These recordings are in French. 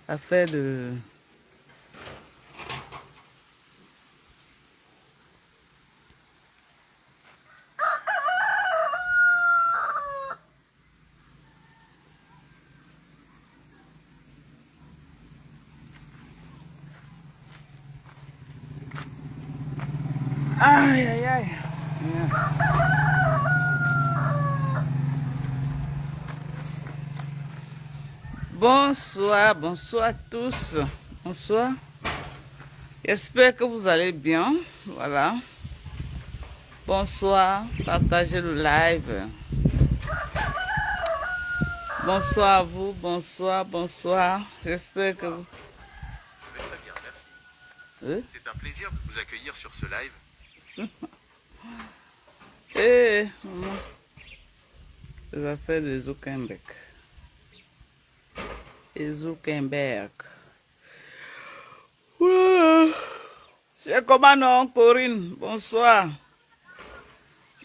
affaire de... Aïe, aïe, aïe. Bonsoir, bonsoir à tous. Bonsoir. J'espère que vous allez bien. Voilà. Bonsoir. Partagez le live. Bonsoir à vous. Bonsoir, bonsoir. J'espère que vous... Très bien, merci. Hein? C'est un plaisir de vous accueillir sur ce live. Eh, maman. Les affaires de Zuckerberg. Et Zuckerberg. C'est comment non, Corinne? Bonsoir.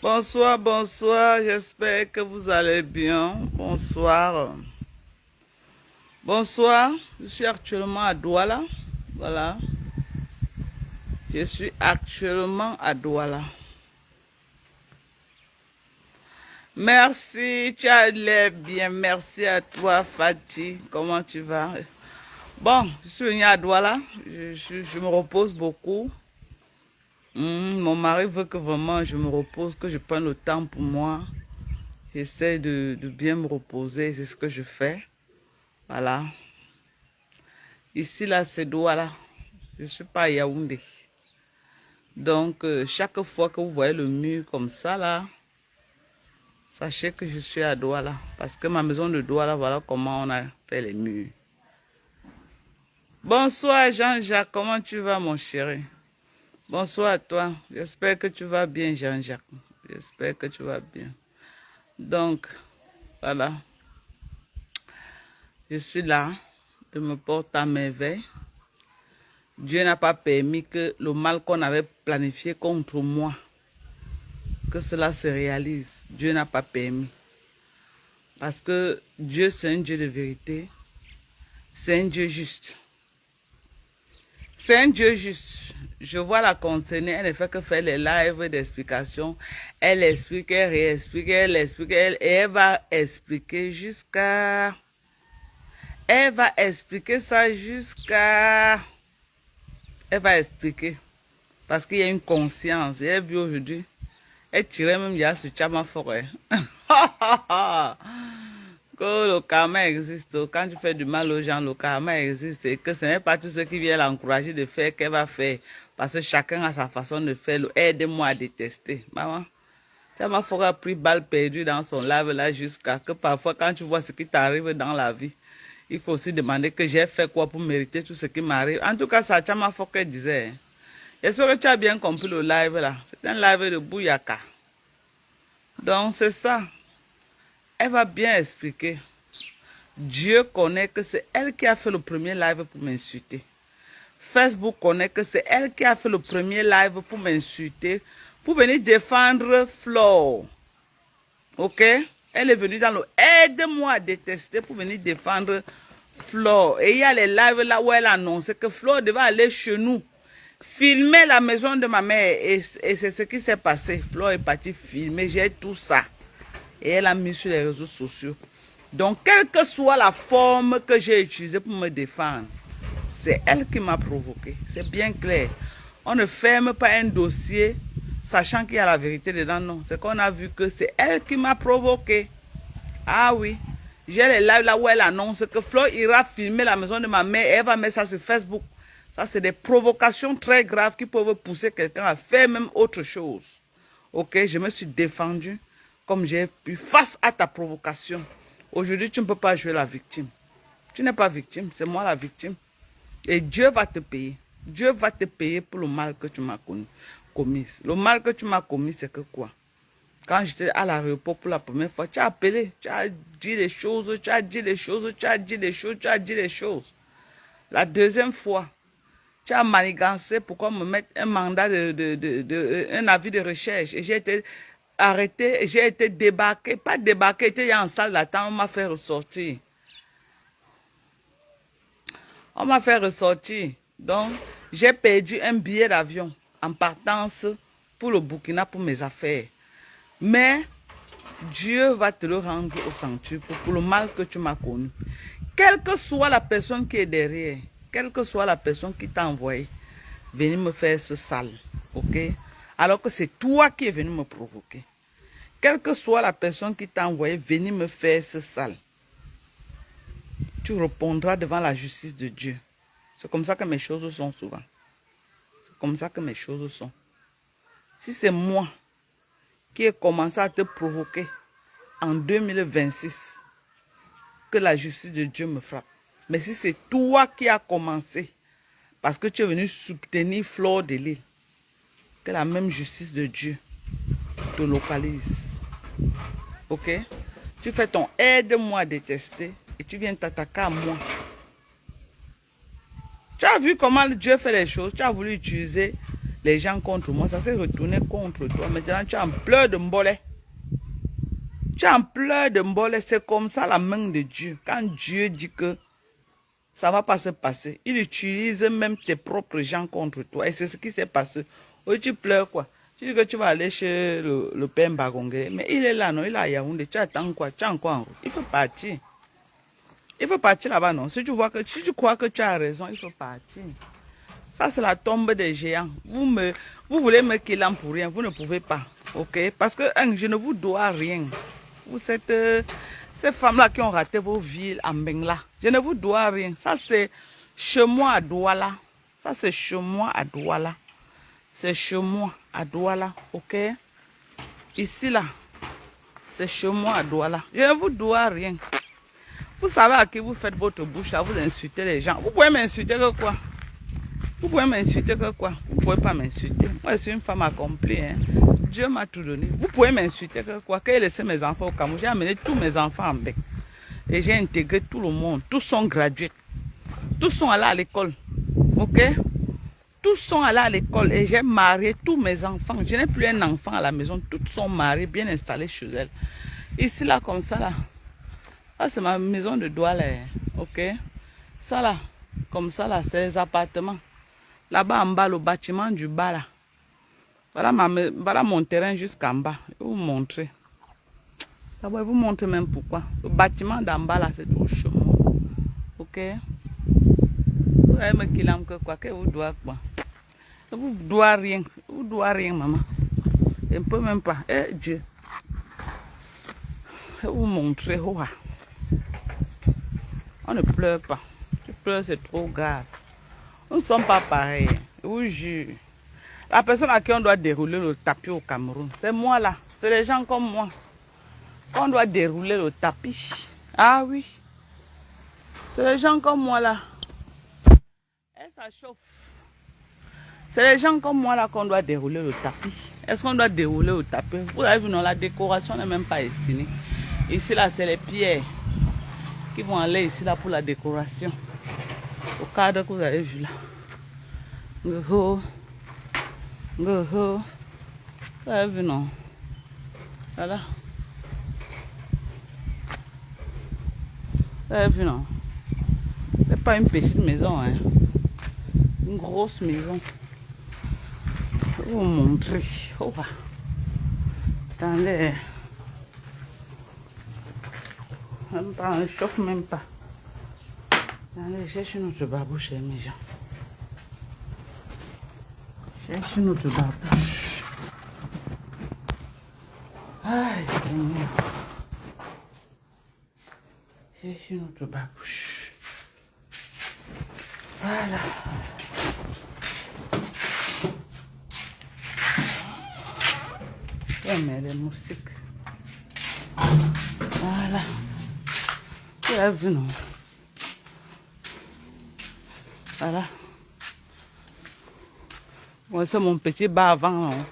Bonsoir, bonsoir. J'espère que vous allez bien. Bonsoir. Bonsoir. Je suis actuellement à Douala. Voilà. Je suis actuellement à Douala. Merci, tu as l'air bien. Merci à toi, Fatih. Comment tu vas? Bon, je suis venue à Douala. Je me repose beaucoup. Mon mari veut que vraiment je me repose, que je prenne le temps pour moi. J'essaie de bien me reposer. C'est ce que je fais. Voilà. Ici, là, c'est Douala. Je ne suis pas à Yaoundé. Donc, chaque fois que vous voyez le mur comme ça, là, sachez que je suis à Douala. Parce que ma maison de Douala, voilà comment on a fait les murs. Bonsoir Jean-Jacques, comment tu vas mon chéri? Bonsoir à toi. J'espère que tu vas bien Jean-Jacques. J'espère que tu vas bien. Donc, voilà. Je suis là. Je me porte à merveille. Dieu n'a pas permis que le mal qu'on avait planifié contre moi, que cela se réalise. Dieu n'a pas permis. Parce que Dieu, c'est un Dieu de vérité. C'est un Dieu juste. C'est un Dieu juste. Je vois la concernée, elle ne fait que faire les lives d'explication. Elle explique, elle réexplique, elle explique, et elle va expliquer jusqu'à... Elle va expliquer ça jusqu'à... Elle va expliquer. Parce qu'il y a une conscience. Et elle vit aujourd'hui. Elle tirait même hier sur Chama Forêt. Que le karma existe. Quand tu fais du mal aux gens, le karma existe. Et que ce n'est pas tout ce qui vient l'encourager de faire qu'elle va faire. Parce que chacun a sa façon de faire. Aide-moi à détester. Maman, Chama Forêt a pris balle perdue dans son live là jusqu'à que parfois quand tu vois ce qui t'arrive dans la vie, il faut aussi demander que j'ai fait quoi pour mériter tout ce qui m'arrive. En tout cas, ça, Chama Forêt disait. J'espère que tu as bien compris le live là. C'est un live de Bouyaka. Donc c'est ça. Elle va bien expliquer. Dieu connaît que c'est elle qui a fait le premier live pour m'insulter. Facebook connaît que c'est elle qui a fait le premier live pour m'insulter, pour venir défendre Flore. Ok? Elle est venue dans le aide-moi à détester pour venir défendre Flore. Et il y a les lives là où elle annonçait que Flore devait aller chez nous, filmer la maison de ma mère. Et c'est ce qui s'est passé. Flore est partie filmer, j'ai tout ça. Et elle a mis sur les réseaux sociaux. Donc, quelle que soit la forme que j'ai utilisée pour me défendre, c'est elle qui m'a provoqué. C'est bien clair. On ne ferme pas un dossier sachant qu'il y a la vérité dedans. Non, c'est qu'on a vu que c'est elle qui m'a provoqué. Ah oui. J'ai les lives là où elle annonce que Flore ira filmer la maison de ma mère et elle va mettre ça sur Facebook. Ça, c'est des provocations très graves qui peuvent pousser quelqu'un à faire même autre chose. Ok, je me suis défendue comme j'ai pu face à ta provocation. Aujourd'hui, tu ne peux pas jouer la victime. Tu n'es pas victime, c'est moi la victime. Et Dieu va te payer. Dieu va te payer pour le mal que tu m'as commis. Le mal que tu m'as commis, c'est que quoi? Quand j'étais à l'aéroport pour la première fois, tu as appelé, tu as dit les choses, tu as dit les choses, tu as dit les choses, tu as dit les choses. La deuxième fois, tu as manigancé pour qu'on me mette un mandat un avis de recherche. Et j'ai été arrêté, j'ai été débarqué, pas débarqué, j'étais en salle d'attente, on m'a fait ressortir. On m'a fait ressortir. Donc, j'ai perdu un billet d'avion en partance pour le Burkina pour mes affaires. Mais Dieu va te le rendre au centuple pour le mal que tu m'as connu. Quelle que soit la personne qui est derrière, quelle que soit la personne qui t'a envoyé, venir me faire ce sale, ok? Alors que c'est toi qui es venu me provoquer. Quelle que soit la personne qui t'a envoyé venir me faire ce sale, tu répondras devant la justice de Dieu. C'est comme ça que mes choses sont souvent. C'est comme ça que mes choses sont. Si c'est moi qui ai commencé à te provoquer en 2026, que la justice de Dieu me frappe. Mais si c'est toi qui as commencé, parce que tu es venu soutenir Fleur de Lys, que la même justice de Dieu te localise. Ok? Tu fais ton aide-moi à détester et tu viens t'attaquer à moi. Tu as vu comment Dieu fait les choses. Tu as voulu utiliser les gens contre moi. Ça s'est retourné contre toi. Maintenant, tu es en pleurs de mbolé. Tu es en pleurs de mbolé. C'est comme ça la main de Dieu. Quand Dieu dit que ça ne va pas se passer, il utilise même tes propres gens contre toi. Et c'est ce qui s'est passé. Oui, tu pleures quoi? Tu dis que tu vas aller chez le père Mbagongé. Mais il est là, non? Il est à Yaoundé. Tu attends quoi? Tu es encore en route. Il faut partir. Il faut partir là-bas, non? Si tu crois que tu as raison, il faut partir. Ça, c'est la tombe des géants. Vous voulez me killer pour rien. Vous ne pouvez pas. Ok? Parce que je ne vous dois rien. Vous êtes ces femmes-là qui ont raté vos vies en Bengla. Je ne vous dois rien. Ça, c'est chez moi à Douala. Ça, c'est chez moi à Douala. C'est chez moi à Douala. Ok? Ici, là. C'est chez moi à Douala. Je ne vous dois rien. Vous savez à qui vous faites votre bouche là, vous insultez les gens. Vous pouvez m'insulter que quoi? Vous pouvez m'insulter que quoi? Vous ne pouvez pas m'insulter. Moi, je suis une femme accomplie. Hein. Dieu m'a tout donné. Vous pouvez m'insulter que quoi? Quand j'ai laissé mes enfants au Cameroun, j'ai amené tous mes enfants en bec. Et j'ai intégré tout le monde. Tous sont gradués. Tous sont allés à l'école. Ok? Tous sont allés à l'école. Et j'ai marié tous mes enfants. Je n'ai plus un enfant à la maison. Tous sont mariés, bien installés chez elles. Ici, là, comme ça, là. Ah, c'est ma maison de Douala, ok? Ça là, comme ça là, c'est les appartements. Là-bas en bas, le bâtiment du bas là. Voilà mon terrain jusqu'en bas. Je vais vous montrer. D'abord, je vous montre même pourquoi. Le bâtiment d'en bas là, c'est trop chaud. Ok? Vous allez me killer que quoi? Que vous doit quoi? Je vous dois rien. Je vous dois rien, maman. Je ne peux même pas. Eh Dieu. Je vais vous montrer. Oh. On ne pleure pas. Tu pleures, c'est trop grave. Nous ne sommes pas pareils. Je vous jure. La personne à qui on doit dérouler le tapis au Cameroun, c'est moi là. C'est les gens comme moi. On doit dérouler le tapis. Ah oui. C'est les gens comme moi là. Et ça chauffe. C'est les gens comme moi là qu'on doit dérouler le tapis. Est-ce qu'on doit dérouler le tapis? Vous avez vu, non, la décoration n'est même pas finie. Ici là, c'est les pierres qui vont aller ici là pour la décoration. Au cadre que vous avez vu là. Vous avez vu, non? Voilà. Vous avez vu, non? C'est pas une petite maison, hein. Une grosse maison. Je vais vous montrer. Oh, attendez. Même pas, on ne chauffe même pas. Allez, cherche notre babouche, mes gens. Cherche notre babouche. Aïe, Seigneur. Cherche notre babouche. Voilà. J'aime les moustiques. Voilà. Tu as vu, non? Voilà. Bon, c'est mon petit bar avant. Non?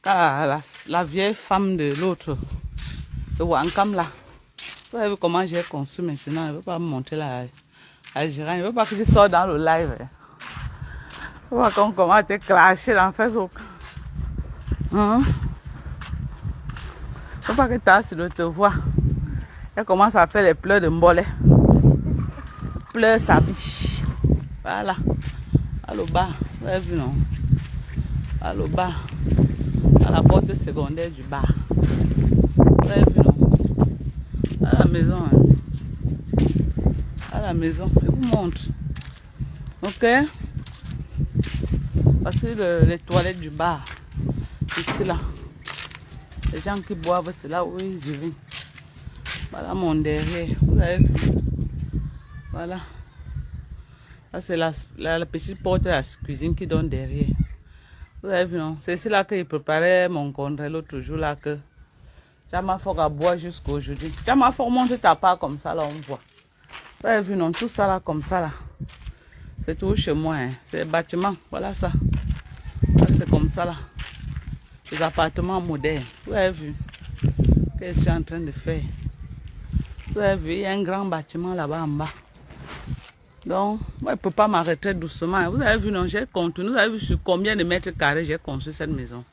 Car la vieille femme de l'autre, de Wankam là. Vous savez comment j'ai conçu maintenant. Je ne veux pas me montrer la gérante. Je ne veux pas que je sorte dans le live. Je ne veux pas qu'on commence à te clasher dans Facebook. Hein? Je ne veux pas que ta sur te voit. Elle commence à faire les pleurs de mbolé. Pleure sa biche. Voilà. À le bas. Vous avez vu, non? À le bas. À la porte secondaire du bar. Vous avez vu, non? À la maison. Hein. À la maison. Je vous montre. Ok? Voici les toilettes du bar. Ici, là. Les gens qui boivent, c'est là où ils vivent. Voilà mon derrière. Vous avez vu? Voilà. Là, c'est la petite porte de la cuisine qui donne derrière. Vous avez vu, non? C'est ici là qu'il préparait mon contrat l'autre jour là que Jamafok a boire jusqu'à aujourd'hui. Jamafok monte ta part comme ça là, on voit. Vous avez vu, non? Tout ça là comme ça là. C'est tout chez moi. Hein. C'est les bâtiments. Voilà ça. C'est comme ça là. Les appartements modernes. Vous avez vu? Qu'est-ce que je suis en train de faire? Vous avez vu, il y a un grand bâtiment là-bas en bas. Donc, moi, je ne peux pas m'arrêter doucement. Vous avez vu, non, j'ai compté. Vous avez vu sur combien de mètres carrés j'ai construit cette maison.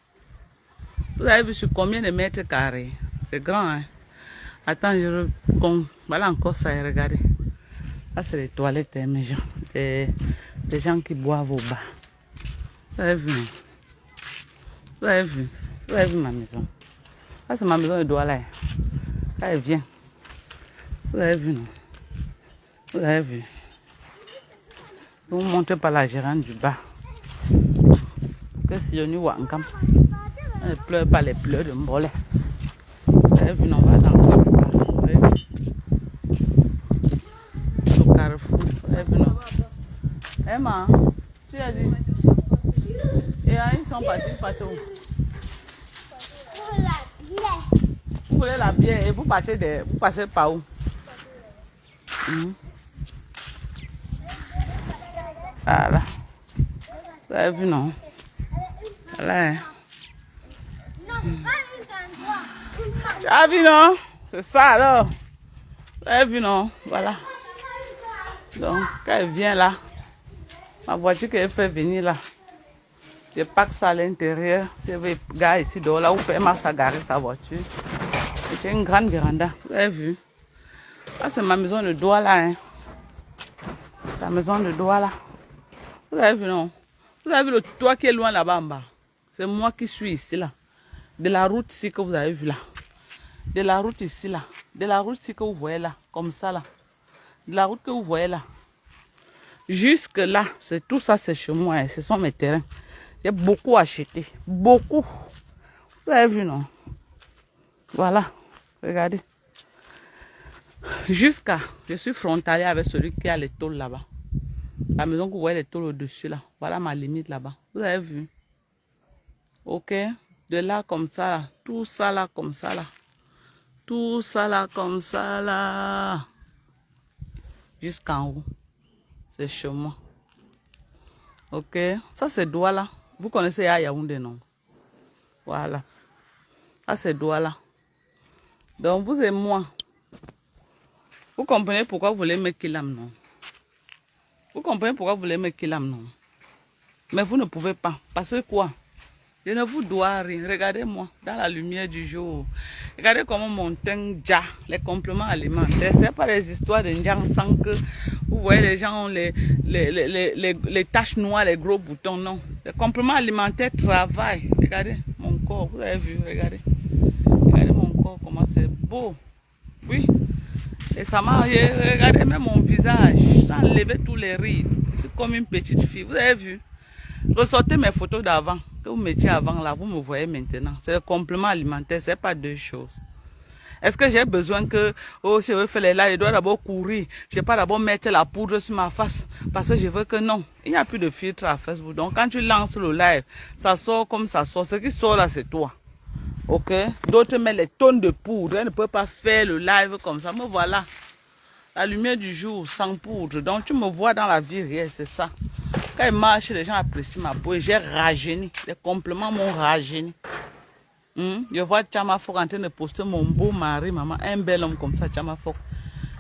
Vous avez vu sur combien de mètres carrés. C'est grand, hein. Attends, voilà encore ça, regardez. Là, c'est les toilettes, hein, mes gens. Des gens qui boivent au bas. Vous avez vu, non? Vous avez vu? Vous avez vu ma maison? Là, c'est ma maison de Douala. Là, elle vient. Vous avez vu, non? Vous avez vu? Vous montez par la gérante du bas. Que si on y voit encore. Elle ne pleure pas les pleurs de Mbolé. Vous avez vu, non? On va dans le bas. Vous avez vu? Au carrefour. Vous avez vu, non? Emma, tu as dit? Et ils sont partis où? Vous voulez la bière et vous passez par où? Voilà. Vous avez vu, non? Voilà. Tu as vu, non? C'est ça alors. Vous avez vu, non? Voilà. Donc, quand elle vient là, ma voiture qu'elle fait venir là, je pack ça à l'intérieur. Si elle veut garer ici dehors, là où elle m'a garé sa voiture. C'est une grande véranda. Vous avez vu? Là, c'est ma maison de Douala. Hein. La maison de Douala. Vous avez vu, non? Vous avez vu le toit qui est loin là-bas en bas? C'est moi qui suis ici, là. De la route ici que vous avez vu là. De la route ici, là. De la route ici que vous voyez là. Comme ça, là. De la route que vous voyez là. Jusque là, c'est tout ça, c'est chez moi. Hein. Ce sont mes terrains. J'ai beaucoup acheté. Beaucoup. Vous avez vu, non? Voilà. Regardez. Jusqu'à... Je suis frontalier avec celui qui a les tôles là-bas. La maison que vous voyez les tôles au-dessus là. Voilà ma limite là-bas. Vous avez vu? Ok? De là comme ça là. Tout ça là comme ça là. Tout ça là comme ça là. Jusqu'en haut. C'est chez moi. Ok? Ça c'est Douala. Vous connaissez Yaoundé, non? Voilà. Ça c'est Douala. Donc vous et moi. Vous comprenez pourquoi vous voulez me Kilam, non? Vous comprenez pourquoi vous voulez me Kilam, non? Mais vous ne pouvez pas. Parce que quoi? Je ne vous dois rien. Regardez-moi dans la lumière du jour. Regardez comment mon teint ja, les compléments alimentaires. Ce n'est pas les histoires de Ndiang sans que vous voyez les gens ont les taches noires, les gros boutons. Non. Les compléments alimentaires travaillent. Regardez mon corps. Vous avez vu? Regardez. Regardez mon corps, comment c'est beau. Oui. Et ça m'a... Regardez même mon visage. Sans enlever tous les rides. C'est comme une petite fille. Vous avez vu? Ressortez mes photos d'avant. Que vous mettiez avant là, vous me voyez maintenant. C'est le complément alimentaire, c'est pas deux choses. Est-ce que j'ai besoin que, oh, si je veux faire les lives, je dois d'abord courir. Je ne vais pas d'abord mettre la poudre sur ma face. Parce que je veux que non. Il n'y a plus de filtre à Facebook. Donc quand tu lances le live, ça sort comme ça sort. Ce qui sort là, c'est toi. Ok? D'autres mettent les tonnes de poudre. Elles ne peuvent pas faire le live comme ça. Me voilà. La lumière du jour sans poudre. Donc tu me vois dans la vie réelle, c'est ça. Quand il marche, les gens apprécient ma peau. J'ai rajeuni. Les compléments m'ont rajeuni. Je vois Jamafok en train de poster mon beau mari, maman. Un bel homme comme ça, Jamafok.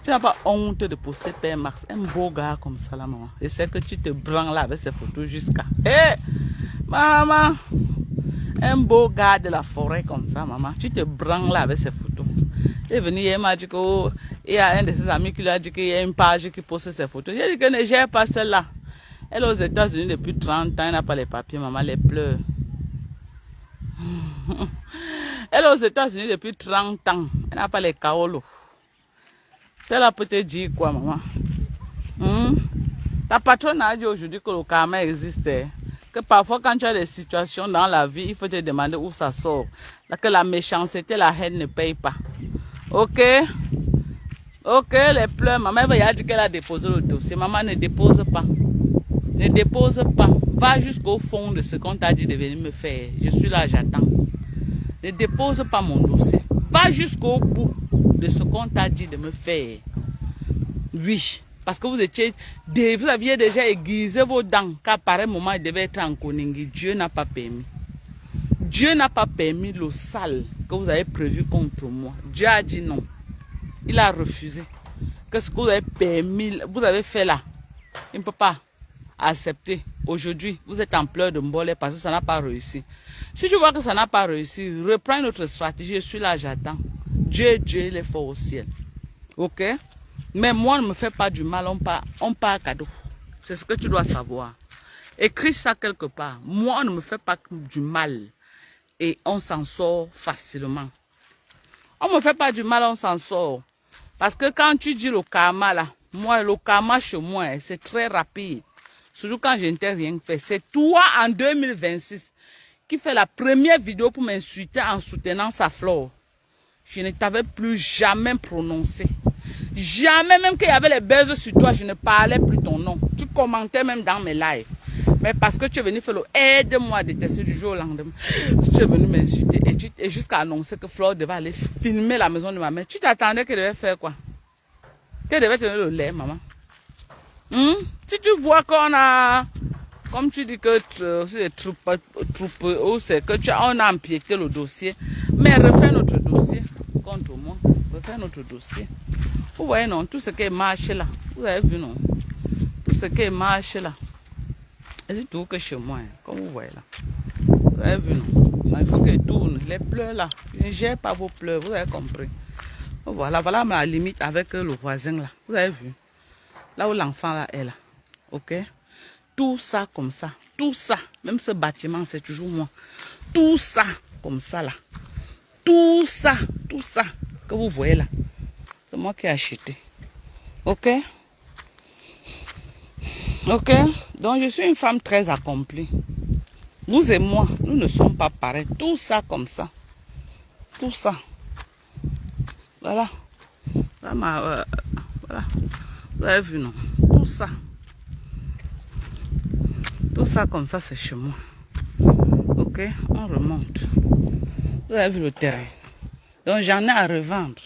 Tu n'as pas honte de poster Père Max. Un beau gars comme ça, là, maman. Je sais que tu te branles là avec ces photos jusqu'à... Hé, maman. Un beau gars de la forêt comme ça, maman. Tu te branles là avec ces photos. Il est venu hier, il m'a dit qu'il y a un de ses amis qui lui a dit qu'il y a une page qui poste ses photos. J'ai dit que ne gère pas celle-là. Elle est aux États-Unis depuis 30 ans, elle n'a pas les papiers, maman, les pleure. Elle est aux États-Unis depuis 30 ans, elle n'a pas les kaolos. Elle peut te dire quoi, maman? Ta patronne a dit aujourd'hui que le karma existait. Que parfois, quand tu as des situations dans la vie, il faut te demander où ça sort. Que la méchanceté, la haine ne paye pas. Ok? Ok, les pleurs. Maman va dire qu'elle a déposé le dossier. Maman, ne dépose pas. Ne dépose pas. Va jusqu'au fond de ce qu'on t'a dit de venir me faire. Je suis là, j'attends. Ne dépose pas mon dossier. Va jusqu'au bout de ce qu'on t'a dit de me faire. Oui. Parce que vous aviez déjà aiguisé vos dents, car par un moment, il devait être en Koningui. Dieu n'a pas permis. Dieu n'a pas permis le sale que vous avez prévu contre moi. Dieu a dit non. Il a refusé. Que ce que vous avez permis, vous avez fait là, il ne peut pas accepter. Aujourd'hui, vous êtes en pleurs de mbolé parce que ça n'a pas réussi. Si tu vois que ça n'a pas réussi, reprends notre stratégie. Je suis là, j'attends. Dieu, il est fort au ciel. Ok? Mais moi, ne me fais pas du mal, on part cadeau. C'est ce que tu dois savoir. Écris ça quelque part. Moi, on ne me fait pas du mal. Et on s'en sort facilement. On ne me fait pas du mal, on s'en sort. Parce que quand tu dis le karma, là, moi, le karma chez moi, c'est très rapide. Surtout quand je n'ai rien fait. C'est toi, en 2026, qui fait la première vidéo pour m'insulter en soutenant sa flore. Je ne t'avais plus jamais prononcé. Jamais, même qu'il y avait les baises sur toi, je ne parlais plus ton nom. Tu commentais même dans mes lives. Mais parce que tu es venu faire le aide-moi à détester du jour au lendemain. Tu es venu m'insulter et jusqu'à annoncer que Flore devait aller filmer la maison de ma mère. Tu t'attendais qu'elle devait faire quoi? Qu'elle devait tenir le lait, maman. Si tu vois qu'on a, comme tu dis que c'est c'est que on a empiété le dossier, mais refais notre dossier contre moi. Refais notre dossier. Vous voyez, non, tout ce qui est marché là, vous avez vu, non? Tout ce qui est marché là, c'est tout que chez moi, hein, comme vous voyez là. Vous avez vu, non? Il faut qu'elle tourne. Les pleurs là, ne gère pas vos pleurs, vous avez compris. Voilà, voilà ma limite avec le voisin là. Vous avez vu? Là où l'enfant là est là. Ok? Tout ça comme ça. Tout ça. Même ce bâtiment, c'est toujours moi. Tout ça comme ça là. Tout ça que vous voyez là. C'est moi qui ai acheté. Ok? Ok? Donc je suis une femme très accomplie. Vous et moi, nous ne sommes pas pareils. Tout ça comme ça. Tout ça. Voilà. Voilà. Vous avez vu, non? Tout ça. Tout ça comme ça, c'est chez moi. Ok? On remonte. Vous avez vu le terrain. Donc j'en ai à revendre.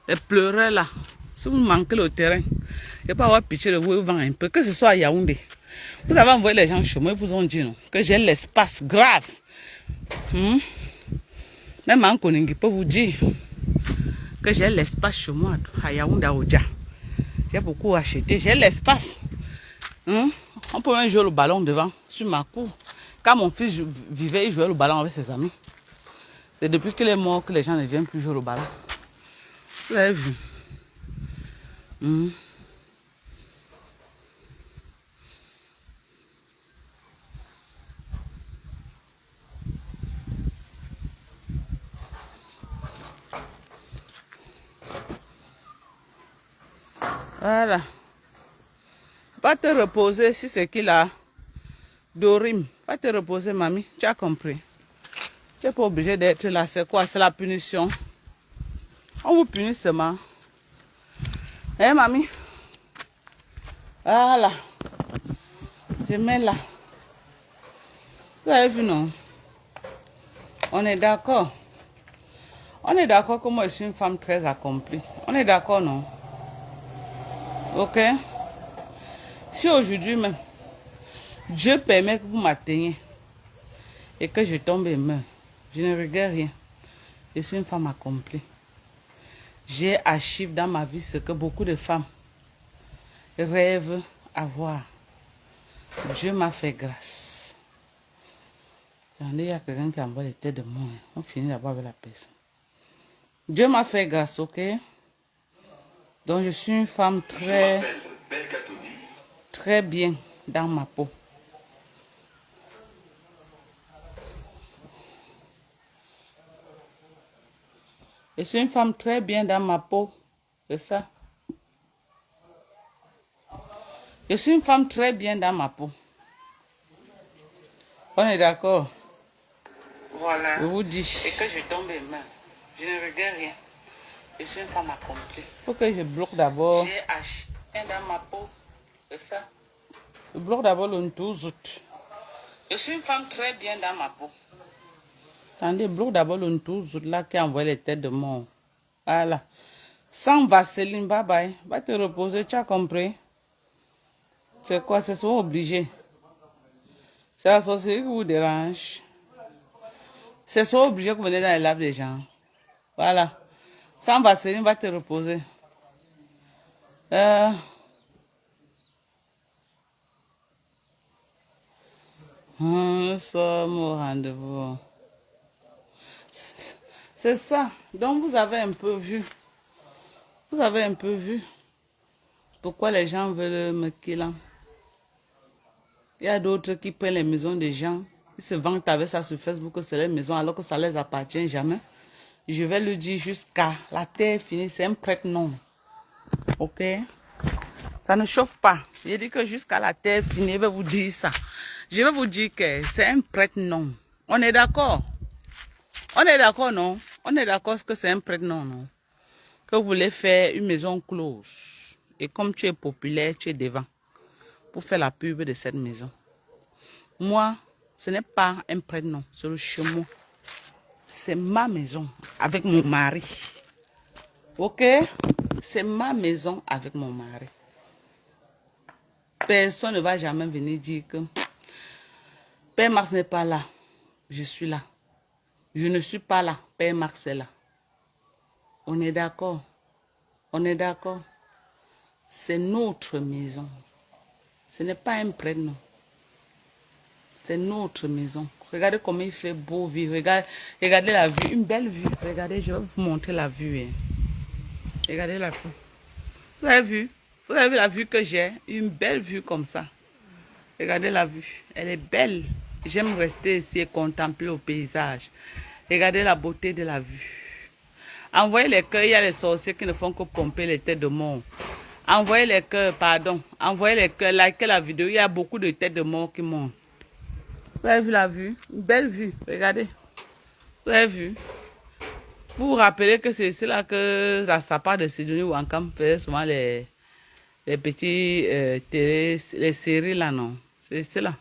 Les pleureurs là. Si vous manquez le terrain, je peux avoir pitié de vous vendre un peu. Que ce soit à Yaoundé. Vous avez envoyé les gens chez moi, ils vous ont dit non. Que j'ai l'espace grave. Même en Koningui peut vous dire que j'ai l'espace chez moi à Yaoundé, à Oja. J'ai beaucoup acheté. J'ai l'espace. On peut même jouer le ballon devant, sur ma cour. Quand mon fils vivait, il jouait le ballon avec ses amis. C'est depuis qu'il est mort que les gens ne viennent plus jouer le ballon. Vous avez vu? Voilà. Va te reposer si c'est qu'il a Dorim. Va te reposer, mamie. Tu as compris. Tu n'es pas obligé d'être là. C'est quoi? C'est la punition. On vous punit seulement. Hein, mamie? Voilà. Je mets là. Vous avez vu, non? On est d'accord. On est d'accord que moi, je suis une femme très accomplie. On est d'accord, non? Ok? Si aujourd'hui même, Dieu permet que vous m'atteigniez et que je tombe et meure, je ne regrette rien. Je suis une femme accomplie. J'ai achevé dans ma vie ce que beaucoup de femmes rêvent avoir. Dieu m'a fait grâce. Attendez, il y a quelqu'un qui envoie les têtes de moi. On finit d'abord avec la personne. Dieu m'a fait grâce, ok? Donc je suis une femme très bien. dans ma peau. Je suis une femme très bien dans ma peau. C'est ça. Je suis une femme très bien dans ma peau. On est d'accord? Voilà. Je vous dis. Et que je tombe et meurs. Je ne regrette rien. Je suis une femme accomplie. Il faut que je bloque d'abord. J'ai H dans ma peau. C'est ça. Je bloque d'abord le 12 août. Je suis une femme très bien dans ma peau. Attendez, bloque d'abord le 12 août là qui a envoyé les têtes de mort. Voilà. Sans vaseline, bye bye. Va te reposer, tu as compris? C'est quoi? C'est souvent obligé. C'est la sorcellerie qui vous dérange. C'est souvent obligé que vous venez dans les laves des gens. Voilà. Sans vaseline, va te reposer. Nous sommes au rendez-vous. C'est ça. Donc vous avez un peu vu. Vous avez un peu vu pourquoi les gens veulent me killer. Il y a d'autres qui prennent les maisons des gens. Ils se vantent avec ça sur Facebook que c'est leur maison alors que ça ne les appartient jamais. Je vais le dire jusqu'à la terre finie. C'est un prête-nom. Ok? Ça ne chauffe pas. Je dis que jusqu'à la terre finie, je vais vous dire ça. Je vais vous dire que c'est un prête-nom. On est d'accord? On est d'accord, non? On est d'accord que c'est un prête-nom, non? Que vous voulez faire une maison close. Et comme tu es populaire, tu es devant. Pour faire la pub de cette maison. Moi, ce n'est pas un prête-nom. C'est le chez moi. C'est ma maison avec mon mari. Ok? C'est ma maison avec mon mari. Personne ne va jamais venir dire que Père Max n'est pas là. Je suis là. Je ne suis pas là. Père Max est là. On est d'accord. On est d'accord. C'est notre maison. Ce n'est pas un prénom. C'est notre maison. Regardez comment il fait beau vivre. Regardez la vue. Une belle vue. Regardez, je vais vous montrer la vue. Hein. Regardez la vue. Vous avez vu? Vous avez vu la vue que j'ai? Une belle vue comme ça. Regardez la vue. Elle est belle. J'aime rester ici et contempler le paysage. Regardez la beauté de la vue. Envoyez les cœurs. Il y a les sorciers qui ne font que pomper les têtes de mort. Envoyez les cœurs, pardon. Envoyez les cœurs. Likez la vidéo. Il y a beaucoup de têtes de mort qui montent. Vous avez vu la vue? Une belle vue. Regardez. Vous avez vu? Vous vous rappelez que c'est là que la sapard de Sidonie Wankam faisait souvent les petits les séries là, non? C'est là.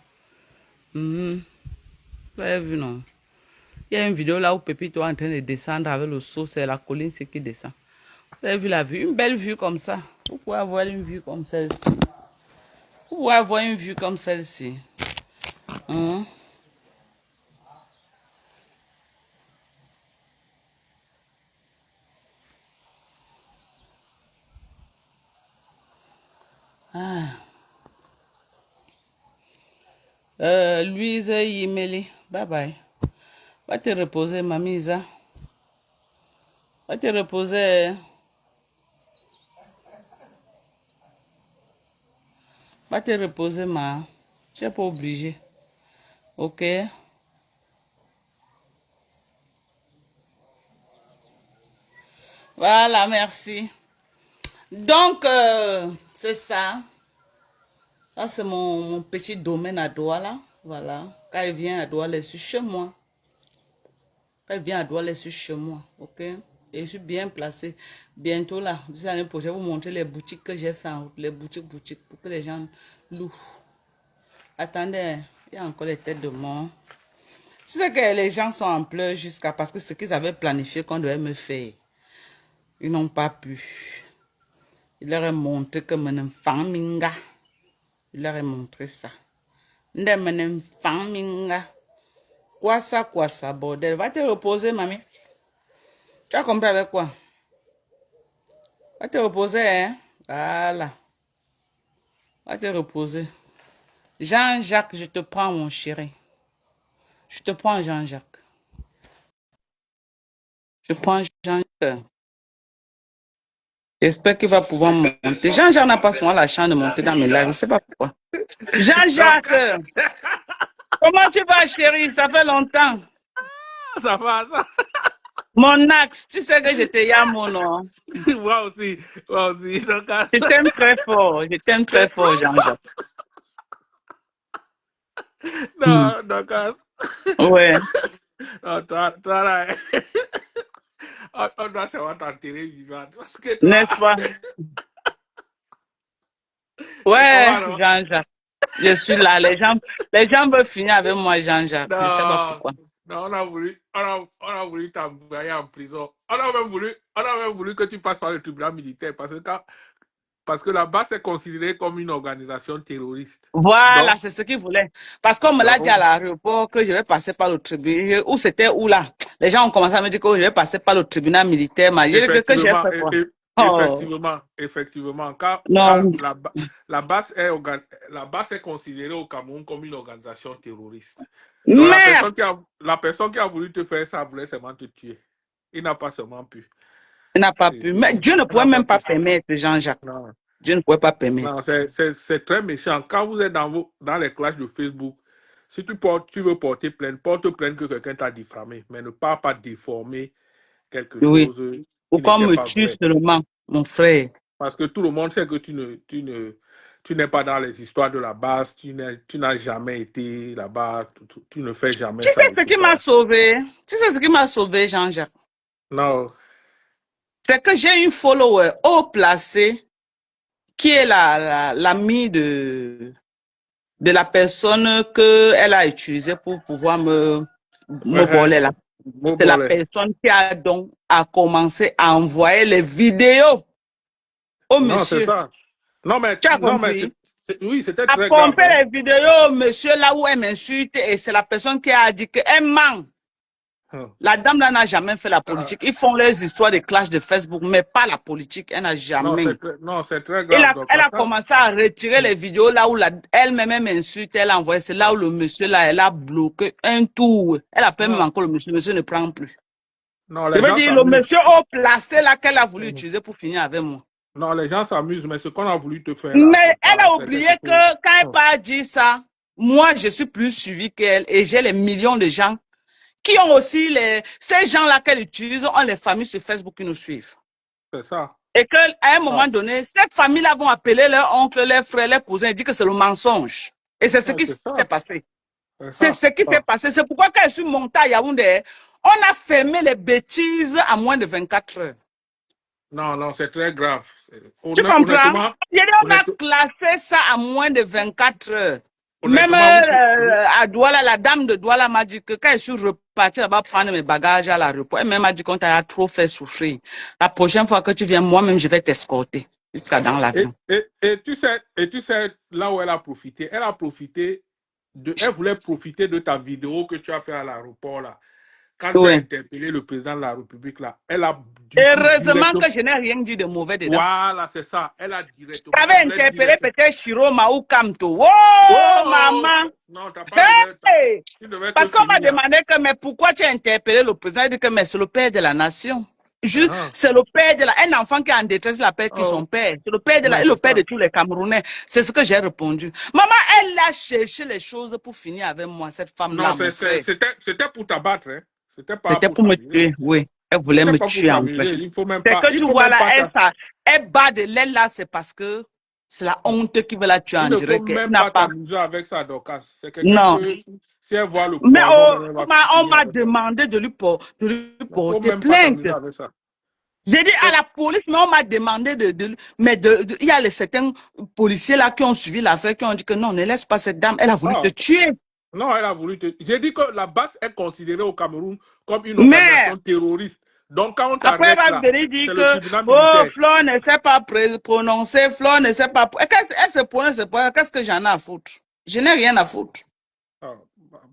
Vous avez vu, non? Il y a une vidéo là où Pépito est en train de descendre avec le seau. C'est la colline qui descend. Vous avez vu la vue? Une belle vue comme ça. Vous pouvez avoir une vue comme celle-ci. Vous pouvez avoir une vue comme celle-ci. Louise Yimeli, bye bye. Va te reposer, mamisa. Va te reposer. Va te reposer, ma. Tu n'es pas obligé. Ok? Voilà, merci. Donc, c'est ça. Ça, c'est mon petit domaine à Douala. Voilà. Quand il vient à Douala, je suis chez moi. Quand il vient à Douala, je suis chez moi. Ok? Et je suis bien placée. Bientôt là, l'année prochaine, je vais vous montrer les boutiques que j'ai fait en route. Les boutiques, pour que les gens louent. Attendez, il y a encore les têtes de mort. Tu sais que les gens sont en pleurs jusqu'à parce que ce qu'ils avaient planifié qu'on devait me faire, ils n'ont pas pu. Il leur a montré que mon faminga. Il leur a montré ça. Mon faminga. Quoi ça, bordel. Va te reposer, mamie. Tu as compris avec quoi? Va te reposer, hein? Voilà. Va te reposer. Jean-Jacques, je te prends, mon chéri. Je te prends, Jean-Jacques. Je prends Jean-Jacques. J'espère qu'il va pouvoir monter. Jean-Jacques n'a pas souvent la chance de monter dans mes lives. Je ne sais pas pourquoi. Jean-Jacques, comment tu vas, chérie? Ça fait longtemps. Ça va, ça. Mon axe, tu sais que j'étais Yamo, non? Moi aussi, moi aussi. Donc, Je t'aime très fort. Je t'aime très fort, Jean-Jacques. non, donc, Ouais. toi, là, on doit savoir t'enterrer vivante. Parce que toi, N'est-ce pas? c'est Ouais, comment, non? Jean-Jacques. Je suis là. Les gens veulent finir avec moi, Jean-Jacques. Je ne sais pas Non, pourquoi. non, on a voulu t'envoyer en prison. On a même voulu que tu passes par le tribunal militaire parce que là-bas, c'est considéré comme une organisation terroriste. Voilà, Donc, c'est ce qu'ils voulaient. Parce qu'on me l'a dit à l'aéroport que je vais passer par le tribunal. Où c'était où là? Les gens ont commencé à me dire que je vais passer par le tribunal militaire. Mais je dis que j'ai effectivement, fait quoi? Oh, effectivement, quand non. la base est considérée au Cameroun comme une organisation terroriste. Donc Merde! la personne qui a voulu te faire ça voulait seulement te tuer. Il n'a pas seulement pu. Il n'a pas C'est pu. c'est Mais ça. Dieu ne Il pouvait n'a pas même pas pu. permettre, Jean-Jacques. Non, Dieu ne pouvait pas permettre. non, c'est très méchant. Quand vous êtes dans les clashs de Facebook, si tu veux porter porte plainte que quelqu'un t'a diffamé, mais ne pas déformer quelque Oui. chose qui Pourquoi on n'était me pas tue vrai. seulement, mon frère? Parce que tout le monde sait que tu n'es pas dans les histoires de la base, tu n'as jamais été là-bas, tu ne fais jamais Tu ça sais et ce tout qui m'a ça. sauvé? Tu sais ce qui m'a sauvé, Jean-Jacques? Non, C'est que j'ai une follower haut placée qui est l'amie de la personne qu'elle a utilisée pour pouvoir me voler là. bon C'est la bolet. personne qui a donc a commencé à envoyer les vidéos au Non, c'est monsieur. ça. Tu as Non, mais compris? oui, c'était A très grave, pompé hein. les vidéos au monsieur là où elle m'insulte et c'est la personne qui a dit qu'elle ment. Hum. La dame là n'a jamais fait la Ah, politique. Ils font les histoires de clash de Facebook, mais pas la politique. Elle n'a jamais. non, c'est très grave. Donc, Elle a commencé à retirer les vidéos là où elle-même m'insulte, elle a envoyé. C'est là où le monsieur là, elle a bloqué un tour. Elle appelle même non, encore le monsieur ne prend plus. non, Je les veux gens dire, le s'amusent. monsieur au placé là qu'elle a voulu utiliser pour finir avec moi. Non, les gens s'amusent, mais ce qu'on a voulu te faire là, Mais elle a c'est oublié quelque chose. que quand elle pas dit ça, moi je suis plus suivi qu'elle et j'ai les millions de gens qui ont aussi ces gens-là qu'elle utilise, ont les familles sur Facebook qui nous suivent. C'est ça. Et qu'à un moment Ah, donné, cette famille-là vont appeler leur oncle, leurs frères, leurs cousins et dire que c'est le mensonge. Et c'est ce ouais, qui c'est s'est ça. passé. C'est C'est ça. ce qui s'est Ah. passé. C'est pourquoi quand je suis montée à Yaoundé, on a fermé les bêtises à moins de 24 heures. Non, non, c'est très grave. Tu comprends? Honnêtement, On a honnête- classé ça à moins de 24 heures. Même honnêtement, à Douala, la dame de Douala m'a dit que quand je suis repartie là-bas prendre mes bagages à l'aéroport, elle m'a dit qu'on t'a trop fait souffrir. La prochaine fois que tu viens, moi-même, je vais t'escorter jusqu'à dans l'avion. et tu sais, là où elle voulait profiter de ta vidéo que tu as fait à l'aéroport là. Quand tu as Oui. interpellé le président de la République là, elle a du coup Heureusement directement. que je n'ai rien dit de mauvais dedans. Voilà, c'est ça. Elle a directement. J'avais Elle voulait interpellé directement. peut-être Shiroma ou Kamto. Oh, Oh! maman! Non, t'as pas Hey! tu devais te Parce qu'on m'a finir. demandé que, mais pourquoi tu as interpellé le président? Il dit que, mais c'est le père de la nation. Ah, C'est le père de un enfant qui est en détresse, la père qui son oh, père. C'est le père non, et le c'est père ça. de tous les Camerounais. C'est ce que j'ai répondu. Maman, elle a cherché les choses pour finir avec moi, cette femme-là, Non, mon frère. c'était pour t'abattre, hein. C'était pas C'était pour pour me s'amuser. tuer, oui. Elle voulait C'était me pas pour tuer, en fait. s'amuser. Il faut même C'est pas. que Il tu faut vois même là, pas. elle bat de l'aile là, c'est parce que c'est la honte qui veut la tuer Il en ne faut direct. Elle même n'a pas pas. t'amuser avec ça, Dorcas. C'est quelqu'un Non. que si elle voit le Mais poison, elle va on finir m'a avec toi. demandé de lui Il ne faut porter même pas plainte. t'amuser avec ça. J'ai dit à la police, mais on m'a demandé il y a certains policiers là qui ont suivi l'affaire, qui ont dit que non, ne laisse pas cette dame, elle a voulu te Ah, tuer. non, elle a voulu te. J'ai dit que la base est considérée au Cameroun comme une Mais organisation terroriste. Donc quand on après, elle t'arrête va là, venir dire c'est le que, tribunal oh, militaire. Flore ne sait pas prononcer, Flore ne sait pas. Elle se prononce, qu'est-ce que j'en ai à foutre? Je n'ai rien à foutre. Ah,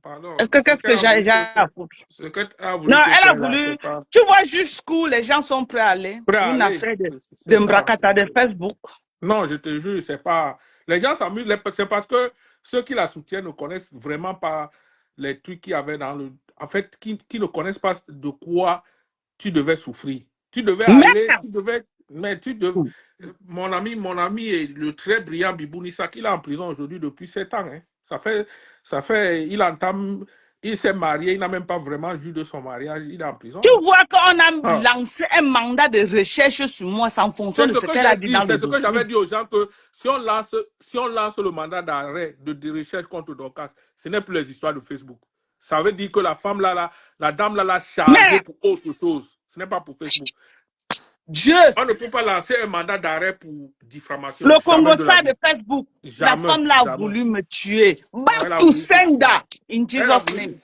pardon, Est-ce que ce qu'est-ce que qu'elle a voulu j'ai te à faire. foutre? Ce qu'elle a Non, voulu te elle a faire là, voulu. c'est pas. Tu vois jusqu'où les gens sont prêts à aller Prêt pour à une aller. affaire C'est de ça. Mbrakata de Facebook. Non, je te jure, c'est pas. Les gens s'amusent. C'est parce que ceux qui la soutiennent ne connaissent vraiment pas les trucs qu'il y avait dans le. En fait, qui ne connaissent pas de quoi tu devais souffrir. Tu devais Mais aller, tu devais. Mais mon ami est le très brillant Bibou Nissak, il est en prison aujourd'hui depuis 7 ans. Hein. Il s'est marié, il n'a même pas vraiment joué de son mariage, il est en prison. Tu Hein. vois qu'on a Ah. lancé un mandat de recherche sur moi sans fonction de ce qu'elle a dit dans le C'est ce que dossier. j'avais dit aux gens que si on lance le mandat d'arrêt de recherche contre Dorcas, ce n'est plus les histoires de Facebook. Ça veut dire que la femme là, la dame là, l'a chargée Mais pour autre chose. Ce n'est pas pour Facebook. Dieu, On ne peut pas lancer un mandat d'arrêt pour diffamation. le Jamais de la Congo vie. de Facebook, la Jamais, femme là a jamais. voulu me tuer. Elle Back a to voulu te sender in Elle a Jesus' voulu, name.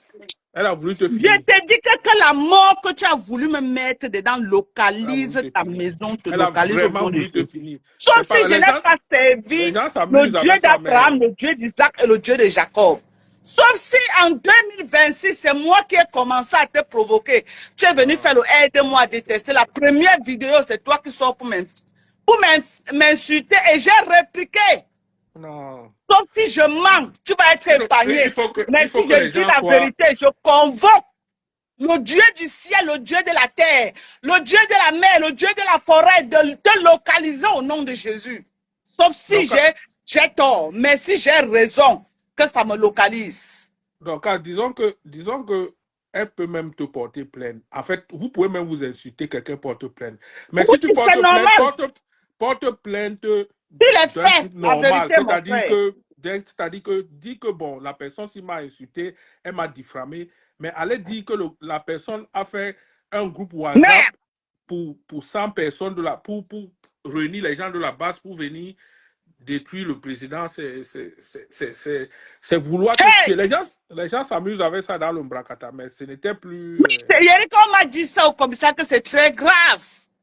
elle a voulu te Je finir. te dis que la mort que tu as voulu me mettre dedans Elle a voulu localise te ta finir. maison, te Elle a localise au vraiment nom de voulu te Jésus. finir. Sauf C'est si pas, je n'ai pas les servi gens le s'amusent Dieu avec ça, d'Abraham, mais le Dieu d'Isaac et le Dieu de Jacob. Sauf si en 2026, c'est moi qui ai commencé à te provoquer. Tu es venu faire le aide-moi à détester. La première vidéo, c'est toi qui sors pour m'insulter et j'ai répliqué. non. Sauf si je mens, tu vas être épargné. Mais Il faut si que je les dis gens la soient. vérité, je convoque le Dieu du ciel, le Dieu de la terre, le Dieu de la mer, le Dieu de la forêt, de te localiser au nom de Jésus. Sauf si Donc, j'ai tort, mais si j'ai raison, que ça me localise. disons que elle peut même te porter plainte. En fait, vous pouvez même vous insulter, quelqu'un porte plainte. Mais Oui, si tu portes c'est plainte, normal. porte plainte Tu l'as d'un fait, truc la normal. vérité, mon frère. Dis que bon, la personne s'il m'a insulté, elle m'a diffamé, mais allez dire que la personne a fait un groupe Mais, WhatsApp pour 100 personnes pour réunir les gens de la base pour venir détruire le président, c'est vouloir te tuer. hey, Les gens s'amusent avec ça dans le Mbrakata, mais ce n'était plus. mais Eric, on m'a dit ça au commissaire que c'est très grave.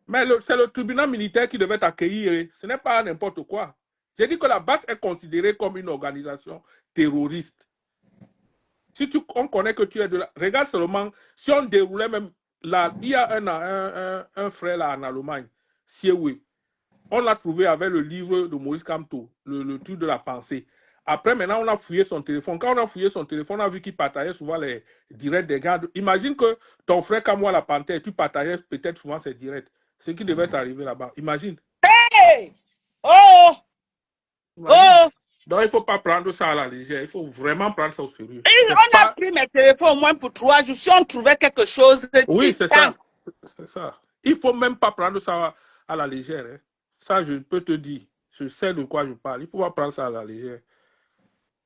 Mais c'est le tribunal militaire qui devait t'accueillir. Ce n'est pas n'importe quoi. J'ai dit que la base est considérée comme une organisation terroriste. Si on connaît que tu es de là, regarde seulement, si on déroulait même là, il y a un frère là en Allemagne, Siewe. On l'a trouvé avec le livre de Maurice Kamto, le truc de la pensée. Après, maintenant, on a fouillé son téléphone. Quand on a fouillé son téléphone, on a vu qu'il partageait souvent les directs des gars. Imagine que ton frère, comme moi, la panthère, tu partageais peut-être souvent ses directs. Ce qui devait t'arriver là-bas. Imagine. Hey! Oh! Imagine. Oh! Donc, il ne faut pas prendre ça à la légère. Il faut vraiment prendre ça au sérieux. On a pris mes téléphones au moins pour 3 jours. Si on trouvait quelque chose. Oui, c'est ça. C'est ça. Il ne faut même pas prendre ça à la légère. Hein. Ça, je peux te dire. Je sais de quoi je parle. Il ne faut pas prendre ça à la légère.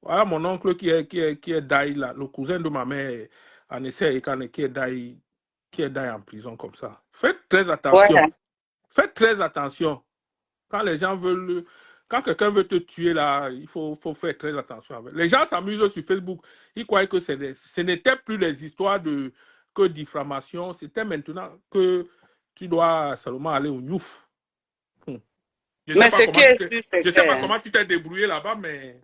Voilà mon oncle qui est Daï, là, le cousin de ma mère, en essai, qui est Daï en prison comme ça. Faites très attention. Ouais. Faites très attention. Quand les gens veulent, quand quelqu'un veut te tuer, là, il faut faire très attention avec. Les gens s'amusent sur Facebook. Ils croyaient que ce n'était plus les histoires que diffamation. C'était maintenant que tu dois seulement aller au Nyouf. Je ne sais pas comment tu t'es débrouillé là-bas, mais.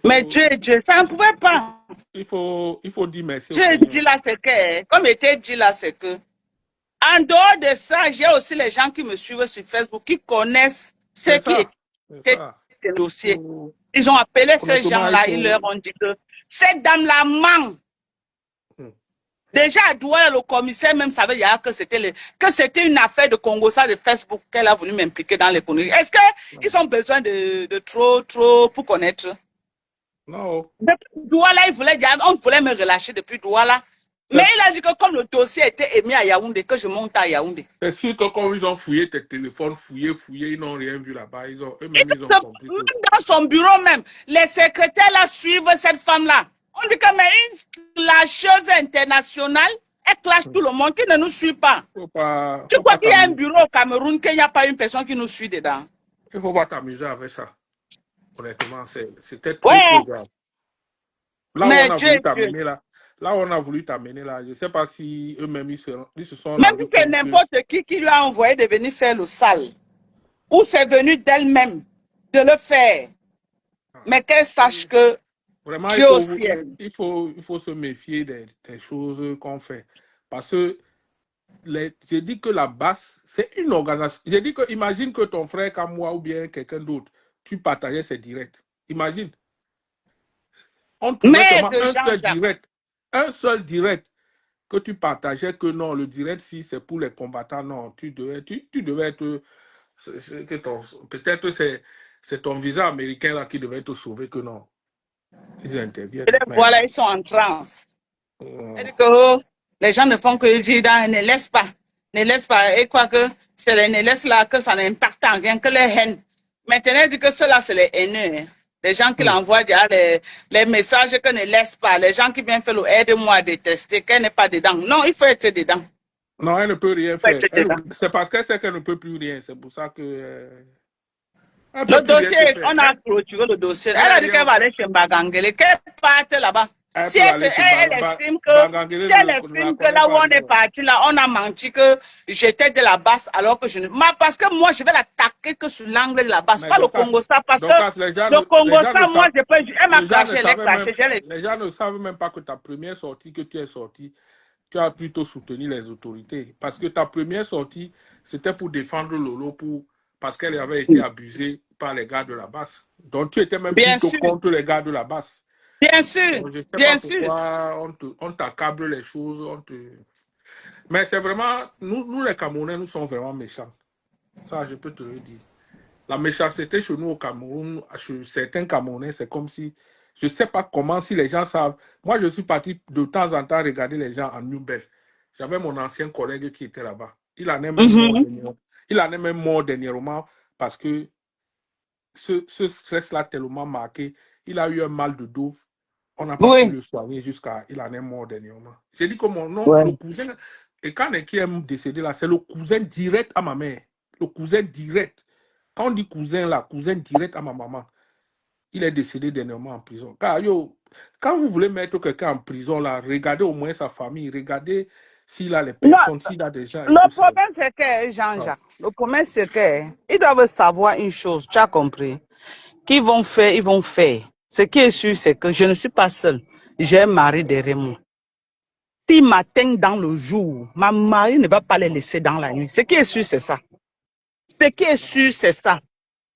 Mais Dieu, ça ne pouvait pas. Il faut dire merci. Dieu dit là, c'est que, comme était dit là, c'est que, en dehors de ça, j'ai aussi les gens qui me suivent sur Facebook, qui connaissent ce qui était le dossier. Ils ont appelé ces gens-là, ils leur ont dit que cette dame-là ment. Déjà à Douala, le commissaire même savait que c'était une affaire de Congossa de Facebook qu'elle a voulu m'impliquer dans les conneries. Est-ce qu'ils ont besoin de trop pour connaître? Non. Depuis Douala, on voulait me relâcher depuis Douala. Mais il a dit que comme le dossier était émis à Yaoundé, que je monte à Yaoundé. C'est sûr que quand ils ont fouillé tes téléphones, fouillé, ils n'ont rien vu là-bas. Ils ont compris. Même dans son bureau même, les secrétaires là suivent cette femme-là. On dit que mais une clasheuse internationale, elle clash tout le monde qui ne nous suit pas. Tu crois qu'il y a un bureau au Cameroun qu'il n'y a pas une personne qui nous suit dedans? Il ne faut pas t'amuser avec ça. Honnêtement, c'était très grave. Là où on a voulu t'amener là, je ne sais pas si eux-mêmes ils se sont. Même si c'est n'importe qui lui a envoyé de venir faire le sale, ou c'est venu d'elle-même de le faire, mais qu'elle sache que vraiment, Dieu au ciel. Il faut se méfier des choses qu'on fait. Parce que j'ai dit que la base, c'est une organisation. J'ai dit que imagine que ton frère comme moi ou bien quelqu'un d'autre, tu partageais ses directs. Imagine. On trouvait seulement un seul direct. que tu partageais que non, le direct, si c'est pour les combattants, non, tu devais être... Peut-être c'est ton visa américain là qui devait te sauver que non. Ils Et interviennent. les Mais voilà, ils sont en transe. euh, Elle dit que oh, les gens ne font que dire, ne laisse pas. Ne laisse pas. Et quoi que c'est les ne laisse là que ça n'impacte en rien que les haines. Maintenant, elle dit que ceux-là, c'est les haineux. Hein. Les gens qui l'envoient les messages que ne laisse pas. Les gens qui viennent faire le aide-moi à détester, qu'elle n'est pas dedans. Non, il faut être dedans. non, elle ne peut rien Il faut faire. être dedans. C'est parce qu'elle sait qu'elle ne peut plus rien. C'est pour ça que elle ne Le peut plus rien dossier, te faire. on a clôturé le dossier. Elle Elle a a dit rien qu'elle va fait. aller chez Mbagangele, qu'elle parte là-bas. Elle Si peut elle, aller chez elle estime que, Bangangele, si elle ne la estime que connaît là où pas on est encore. parti, là, on a menti que j'étais de la basse alors que je ne. Parce que moi, je vais l'attaquer que sur l'angle de la basse, Mais pas le Congo ça, parce que Les le Congo gens ça, ne moi, savent, je peux. Elle m'a les gens ne craché, elle est savaient même, crachée, je l'ai. les gens ne savent même pas que ta première sortie que tu es sortie, tu as plutôt soutenu les autorités. Parce que ta première sortie, c'était pour défendre Lolo parce qu'elle avait été abusée par les gars de la basse. Donc tu étais même Bien plutôt sûr, contre les gars de la basse. bien sûr, Donc je ne sais pas bien sûr. pourquoi on t'accable les choses. Mais c'est vraiment, nous les Camerounais, nous sommes vraiment méchants. Ça, je peux te le dire. La méchanceté chez nous au Cameroun, chez certains Camerounais, c'est comme si, je ne sais pas comment, si les gens savent. Moi, je suis parti de temps en temps regarder les gens en Nouvelle. J'avais mon ancien collègue qui était là-bas. Il en est même mort Mhm. dernièrement. Il en est même mort dernièrement parce que ce stress-là tellement marqué, il a eu un mal de dos. On n'a pas pu Oui, le soigner jusqu'à... Il en est mort dernièrement. J'ai dit que mon nom, ouais. le cousin... Et quand est qui est décédé là, c'est le cousin direct à ma mère. Le cousin direct. Quand on dit cousin là, cousin direct à ma maman, il est décédé dernièrement en prison. Car yo, quand vous voulez mettre quelqu'un en prison là, regardez au moins sa famille, regardez s'il a les Non, personnes, s'il a des gens et tout le ça. problème, c'est que, Ah. Jean-Jacques, le problème, c'est que, ils doivent savoir une chose, tu as compris. Qu'ils vont faire, ils vont faire. Ce qui est sûr, c'est que je ne suis pas seule. J'ai un mari derrière moi. S'ils m'atteignent dans le jour, ma mari ne va pas les laisser dans la nuit. Ce qui est sûr, c'est ça. Ce qui est sûr, c'est ça.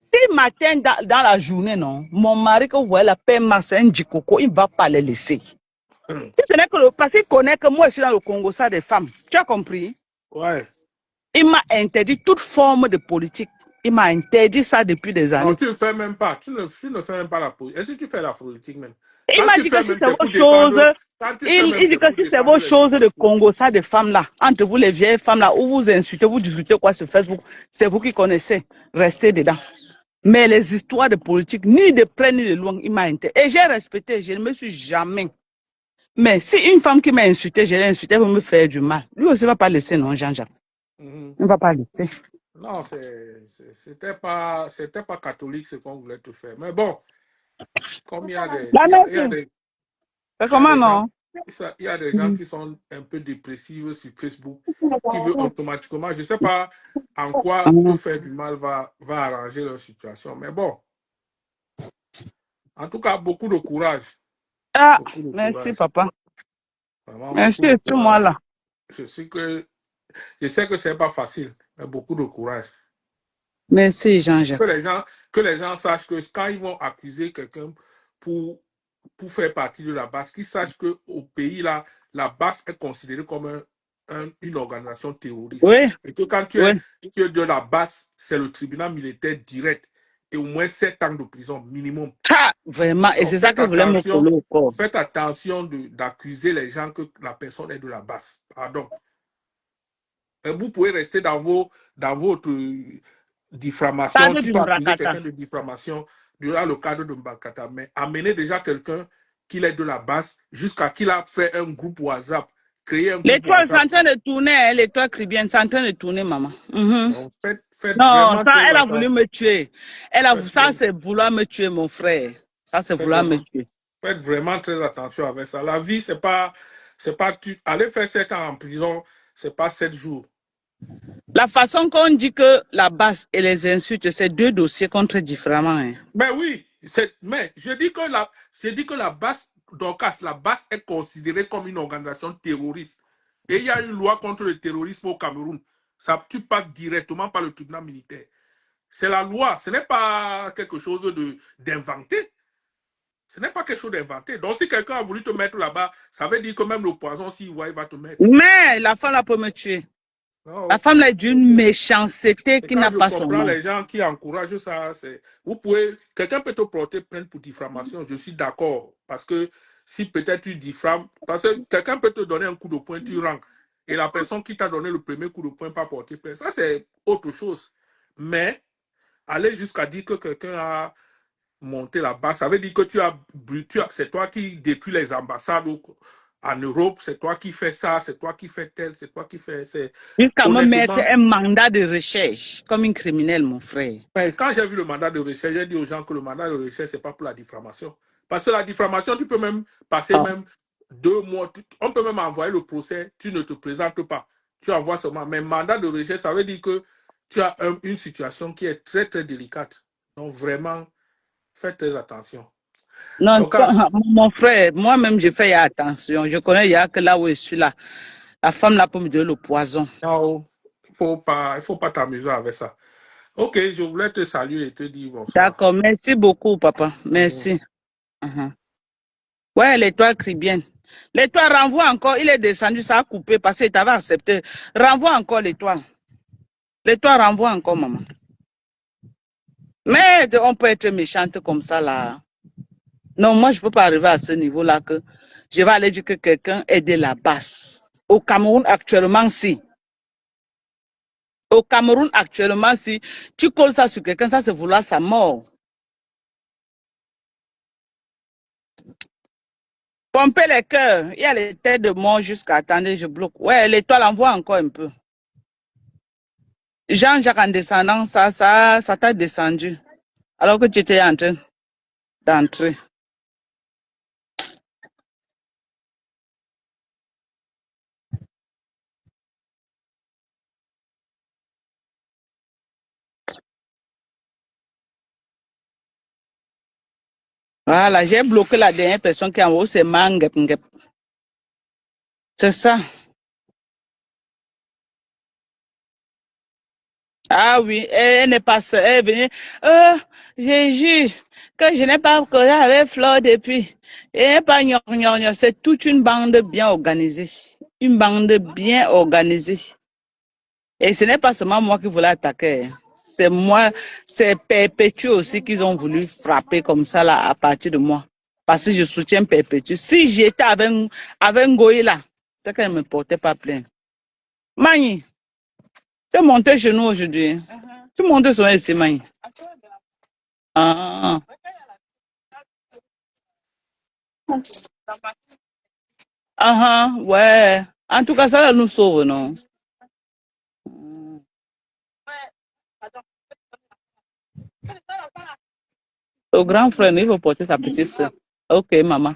S'ils m'atteignent dans la journée, non, mon mari, que vous voyez, la paix c'est un djikoko, il ne va pas les laisser. Si ce n'est que parce qu'il connaît que moi, je suis dans le Congo, ça des femmes. Tu as compris? Ouais. Il m'a interdit toute forme de politique. Il m'a interdit ça depuis des Non, années. tu ne fais même pas. Tu ne fais même pas la politique. Est-ce que tu fais la politique même? Il Quand m'a tu dit que fais si même, c'est c'est vos pour choses, défendre. Quand tu fais même, il dit c'est que pour si c'est défendre vos les choses de oppositions. Congo, ça des femmes là, entre vous les vieilles femmes là, où vous insultez, vous discutez quoi sur Facebook, c'est vous qui connaissez, restez dedans. Mais les histoires de politique, ni de près ni de loin, il m'a intéressé. Et j'ai respecté, je ne me suis jamais. Mais si une femme qui m'a insulté, je l'ai insulté, elle va me faire du mal. Lui aussi ne va pas laisser, non, Jean-Jacques. Mhm. Il ne va pas laisser. Non, c'était pas catholique ce qu'on voulait te faire. Mais bon, comme La merci. C'est il y a comment des gens, non? il y a des gens qui sont un peu dépressifs sur Facebook, qui veulent automatiquement, je ne sais pas en quoi te faire du mal va arranger leur situation. Mais bon, en tout cas, beaucoup de courage. Ah, Beaucoup de merci courage. papa. Vraiment Merci beaucoup de et tout moi courage. là. Je sais que c'est pas facile, mais beaucoup de courage. Merci Que Jean-Jacques. les gens, que les gens sachent que quand ils vont accuser quelqu'un pour, pour faire partie de la base, qu'ils sachent qu'au pays, là, la base est considérée comme une organisation terroriste. Oui, Et que quand oui. tu es de la base, c'est le tribunal militaire direct et au moins 7 ans de prison minimum. Ah, vraiment, et Donc c'est ça que voulait me coller au corps. faites attention d'accuser les gens que la personne est de la base. Pardon. Et vous pouvez rester dans votre diffamation. Cadre Tu du peux accuser Mbrakata. quelqu'un de diffamation dans le cadre de Mbakata, mais amener déjà quelqu'un qu'il est de la base jusqu'à qu'il a fait un groupe WhatsApp, créé un groupe L'étoile, c'est WhatsApp. en train de tourner, hein, l'étoile chrétienne, c'est en train de tourner, maman. Mhm. Donc, faites Non, vraiment ça, très elle a voulu attention. me tuer. Ça, c'est vouloir me tuer, mon frère. Ça, c'est vouloir me tuer. Faites vraiment très attention avec ça. La vie, c'est pas, aller faire 7 ans en prison, c'est pas 7 jours. La façon qu'on dit que la base et les insultes, c'est deux dossiers contre différemment. Hein. Mais oui, mais je dis que la base, Dorcas, la base est considérée comme une organisation terroriste. Et il y a une loi contre le terrorisme au Cameroun. Ça, tu passes directement par le tribunal militaire. C'est la loi, ce n'est pas quelque chose d'inventé. Ce n'est pas quelque chose d'inventé. Donc, si quelqu'un a voulu te mettre là-bas, ça veut dire que même le poison, s'il voit, il va te mettre. Mais la femme là peut me tuer. Ah, La ok. femme là est d'une méchanceté Et qui quand n'a je pas son comprends nom. les gens qui encouragent ça, c'est, vous pouvez, quelqu'un peut te porter plainte pour diffamation, je suis d'accord. Parce que si peut-être tu diffames, parce que quelqu'un peut te donner un coup de poing, tu rends. Et la personne qui t'a donné le premier coup de poing pas porter plainte. Ça, c'est autre chose. Mais aller jusqu'à dire que quelqu'un a monté là-bas, ça veut dire que c'est toi qui détruis les ambassades en Europe, c'est toi qui fais ça, c'est toi qui fais tel, c'est toi qui fais. Jusqu'à me mettre Honnêtement, un mandat de recherche comme une criminelle, mon frère. mais quand j'ai vu le mandat de recherche, j'ai dit aux gens que le mandat de recherche, ce n'est pas pour la diffamation. Parce que la diffamation, tu peux même passer Ah. même 2 mois. On peut même envoyer le procès, tu ne te présentes pas. Tu envoies seulement. Mais mandat de recherche, ça veut dire que tu as une situation qui est très, très délicate. Donc, vraiment, faites très attention. Non, Donc, quand mon frère, moi-même, je fais attention. Je connais, il y a que là où je suis là. La femme là peut me donner le poison. non, il faut pas t'amuser avec ça. Ok, je voulais te saluer et te dire bonsoir. D'accord, merci beaucoup, papa. Mhm. Merci. Mhm. Ouais, l'étoile crie bien. L'étoile renvoie encore. Il est descendu, ça a coupé parce qu'il t'avait accepté. Renvoie encore l'étoile. L'étoile renvoie encore, maman. Mais on peut être méchante comme ça, là. Non, moi, je peux pas arriver à ce niveau-là que je vais aller dire que quelqu'un est de la basse. Au Cameroun, actuellement, si. Au Cameroun, actuellement, si tu colles ça sur quelqu'un, ça c'est vouloir sa mort. Pomper les cœurs. Il y a les têtes de mort jusqu'à attendre, je bloque. Ouais, l'étoile envoie encore un peu. Jean-Jacques en descendant, ça t'a descendu. Alors que tu étais en train d'entrer. Voilà, j'ai bloqué la dernière personne qui est en haut, c'est Mangep Ngep. C'est ça. Ah oui, elle n'est pas seule. Elle est venue. Jésus, que je n'ai pas causé avec Flore depuis. Et pas gnon. C'est toute une bande bien organisée. Une bande bien organisée. Et ce n'est pas seulement moi qui voulais attaquer. C'est moi, c'est Perpétue aussi qu'ils ont voulu frapper comme ça là à partir de moi. Parce que je soutiens Perpétue. Si j'étais avec Ngoï là, c'est qu'elle ne me portait pas plainte. Mani, tu es monté chez nous aujourd'hui. Tu montes sur ici, Mani. Ah. Ouais. En tout cas, ça là, nous sauve, non? Au grand frère, il faut porter sa petite soeur. Ok, maman.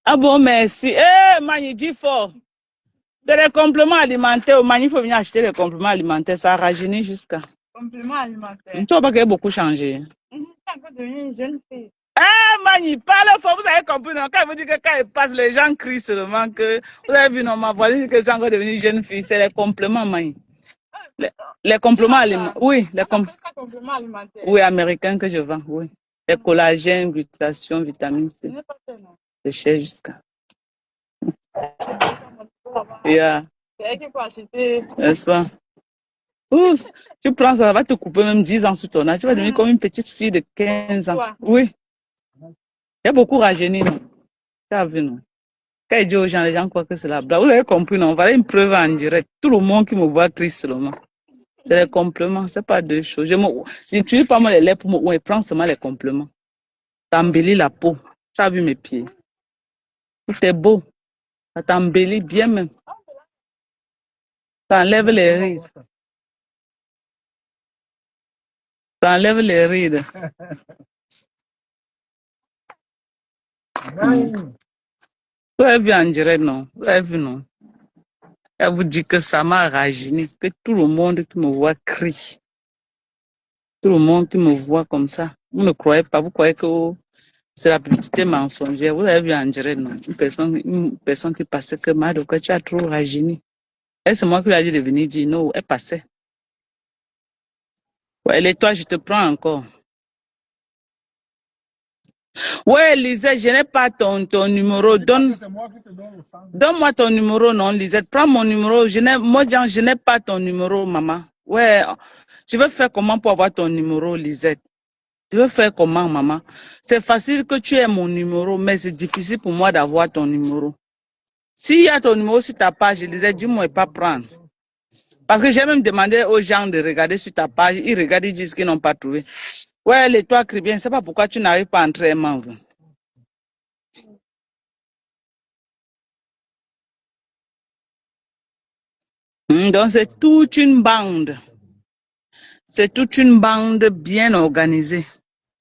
Ah bon, merci. Eh, Mani, dis fort. C'est les compléments alimentaires. Mani, il faut venir acheter les compléments alimentaires. Ça rajeunit jusqu'à. Compléments alimentaires. Tu vois pas qu'elle a beaucoup changé. Elle est encore devenue une jeune fille. Ah, Mani, parle fort, vous avez compris, non? Quand elle vous dit que quand elle passe, les gens crient seulement que, vous avez vu, non, ma voisine, que c'est encore devenue une jeune fille. C'est les compléments, Mani. Les compléments alimentaires. Oui, compléments alimentaires. Oui, américains que je vends, oui. Les collagènes, glutation, vitamine C. C'est cher jusqu'à. Yeah. C'est elle qui peut acheter. N'est-ce pas? Ouf, tu prends ça, ça va te couper même 10 ans sous ton âge. Tu vas devenir comme une petite fille de 15 ans. Oui. Il y a beaucoup rajeuni, non? Tu as vu, non? Quand il dit aux gens, les gens croient que c'est la blague. Vous avez compris, non? Voilà une preuve en direct. Tout le monde qui me voit crie seulement. C'est les compléments, c'est pas deux choses. Je n'utilise pas moi les lèvres pour me ouer, prends seulement les compléments. Ça embellit la peau. Tu as vu mes pieds. Tout est beau. Ça t'embellit bien même. Ça enlève les rides. Ça enlève les rides. Vous avez vu en direct, non? Vous avez vu, non? Elle vous dit que ça m'a rajeuni, que tout le monde qui me voit crie. Tout le monde qui me voit comme ça. Vous ne croyez pas, vous croyez que c'est la publicité mensongère. Vous avez vu en direct, non? Une personne qui passait que Mado, que tu as trop rajeuni. Et c'est moi qui lui ai dit de venir dire non, elle passait. Ouais, et toi, je te prends encore. Ouais, Lisette, je n'ai pas ton numéro. Donne-moi ton numéro, non, Lisette. Prends mon numéro. Moi, je n'ai pas ton numéro, maman. Ouais, je vais faire comment pour avoir ton numéro, Lisette? Je vais faire comment, maman? C'est facile que tu aies mon numéro, mais c'est difficile pour moi d'avoir ton numéro. S'il y a ton numéro sur ta page, Lisette, dis-moi et pas prendre. Parce que j'ai même demandé aux gens de regarder sur ta page. Ils regardent, ils disent qu'ils n'ont pas trouvé. Ouais, les toi, Cribien, c'est pas pourquoi tu n'arrives pas à entrer un membre. Donc, c'est toute une bande. C'est toute une bande bien organisée.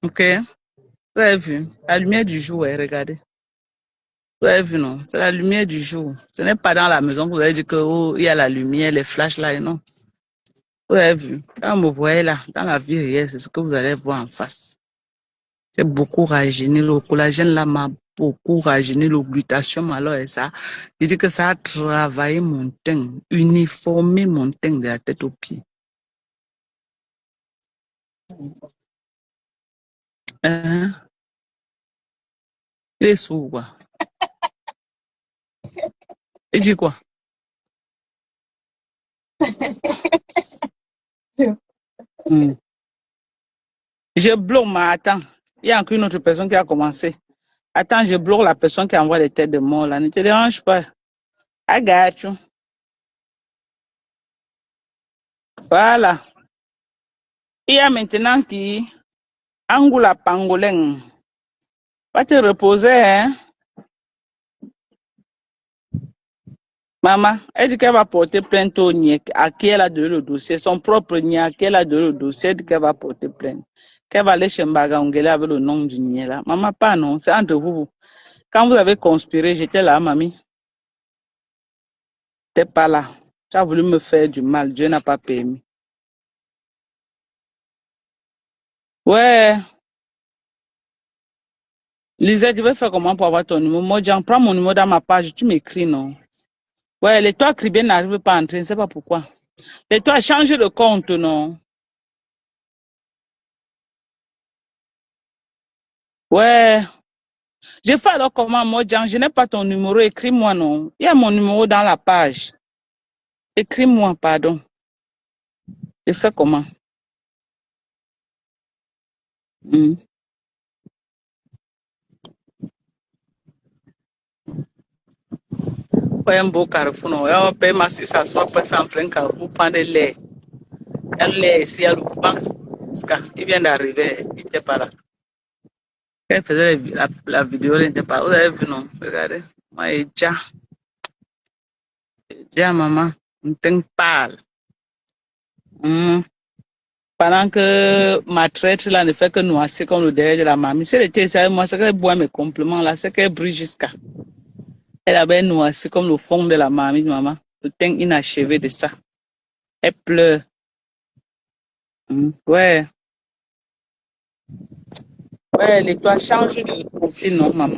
OK? Vous avez vu? La lumière du jour, regardez. Vous avez vu, non? C'est la lumière du jour. Ce n'est pas dans la maison que vous avez dit que oh, il y a la lumière, les flashs là, non. Vous avez vu? Quand vous voyez là, dans la vie réelle, c'est ce que vous allez voir en face. J'ai beaucoup rajeuni. Le collagène là m'a beaucoup rajeuni. Le glutathium alors et ça. Je dis que ça a travaillé mon teint, uniformé mon teint de la tête aux pieds. Hein? Il est sourd, quoi. Il dit quoi? Hmm. Je bloque, mais attends. Il y a encore une autre personne qui a commencé. Attends, je bloque la personne qui envoie les têtes de mort là. Ne te dérange pas. I got you. Voilà. Il y a maintenant qui Angoula Pangolin. Va te reposer, hein? Maman, elle dit qu'elle va porter plainte au Niek, à qui elle a donné le dossier, son propre Niek, à qui elle a donné le dossier, elle dit qu'elle va porter plainte. Qu'elle va aller chez Mbaga Ongele avec le nom du Niek là. Maman, pas non, c'est entre vous. Quand vous avez conspiré, j'étais là, mamie. T'es pas là. Tu as voulu me faire du mal, Dieu n'a pas permis. Ouais, Lisette, je vais faire comment pour avoir ton numéro? Moi, j'en prends mon numéro dans ma page, tu m'écris, non? Ouais, les toits Cribien n'arrivent pas à entrer, je ne sais pas pourquoi. Les toits changent de compte, non? Ouais. Je fais alors comment, moi, Jean, je n'ai pas ton numéro, écris-moi, non? Il y a mon numéro dans la page. Écris-moi, pardon. Je fais comment? Hmm. Ouais, un beau carrefour, non? On paye ma si ça soit passé en plein carrefour, prendre l'air. Elle est ici, à l'Ouban. Il vient d'arriver, il n'était pas là. Elle faisait la vidéo, il n'était pas là. Vous avez vu, non? Regardez. Moi, et déjà, maman, on t'en parle. Hmm. Pendant que ma traite là ne fait que noisser comme le derrière de la mamie. Si elle était ça, moi, c'est qu'elle boit mes compliments là, c'est qu'elle brille jusqu'à. Elle avait noirci comme le fond de la mamie, maman. Le teint inachevé de ça. Elle pleure. Ouais, ouais, l'étoile change de profil, non, maman.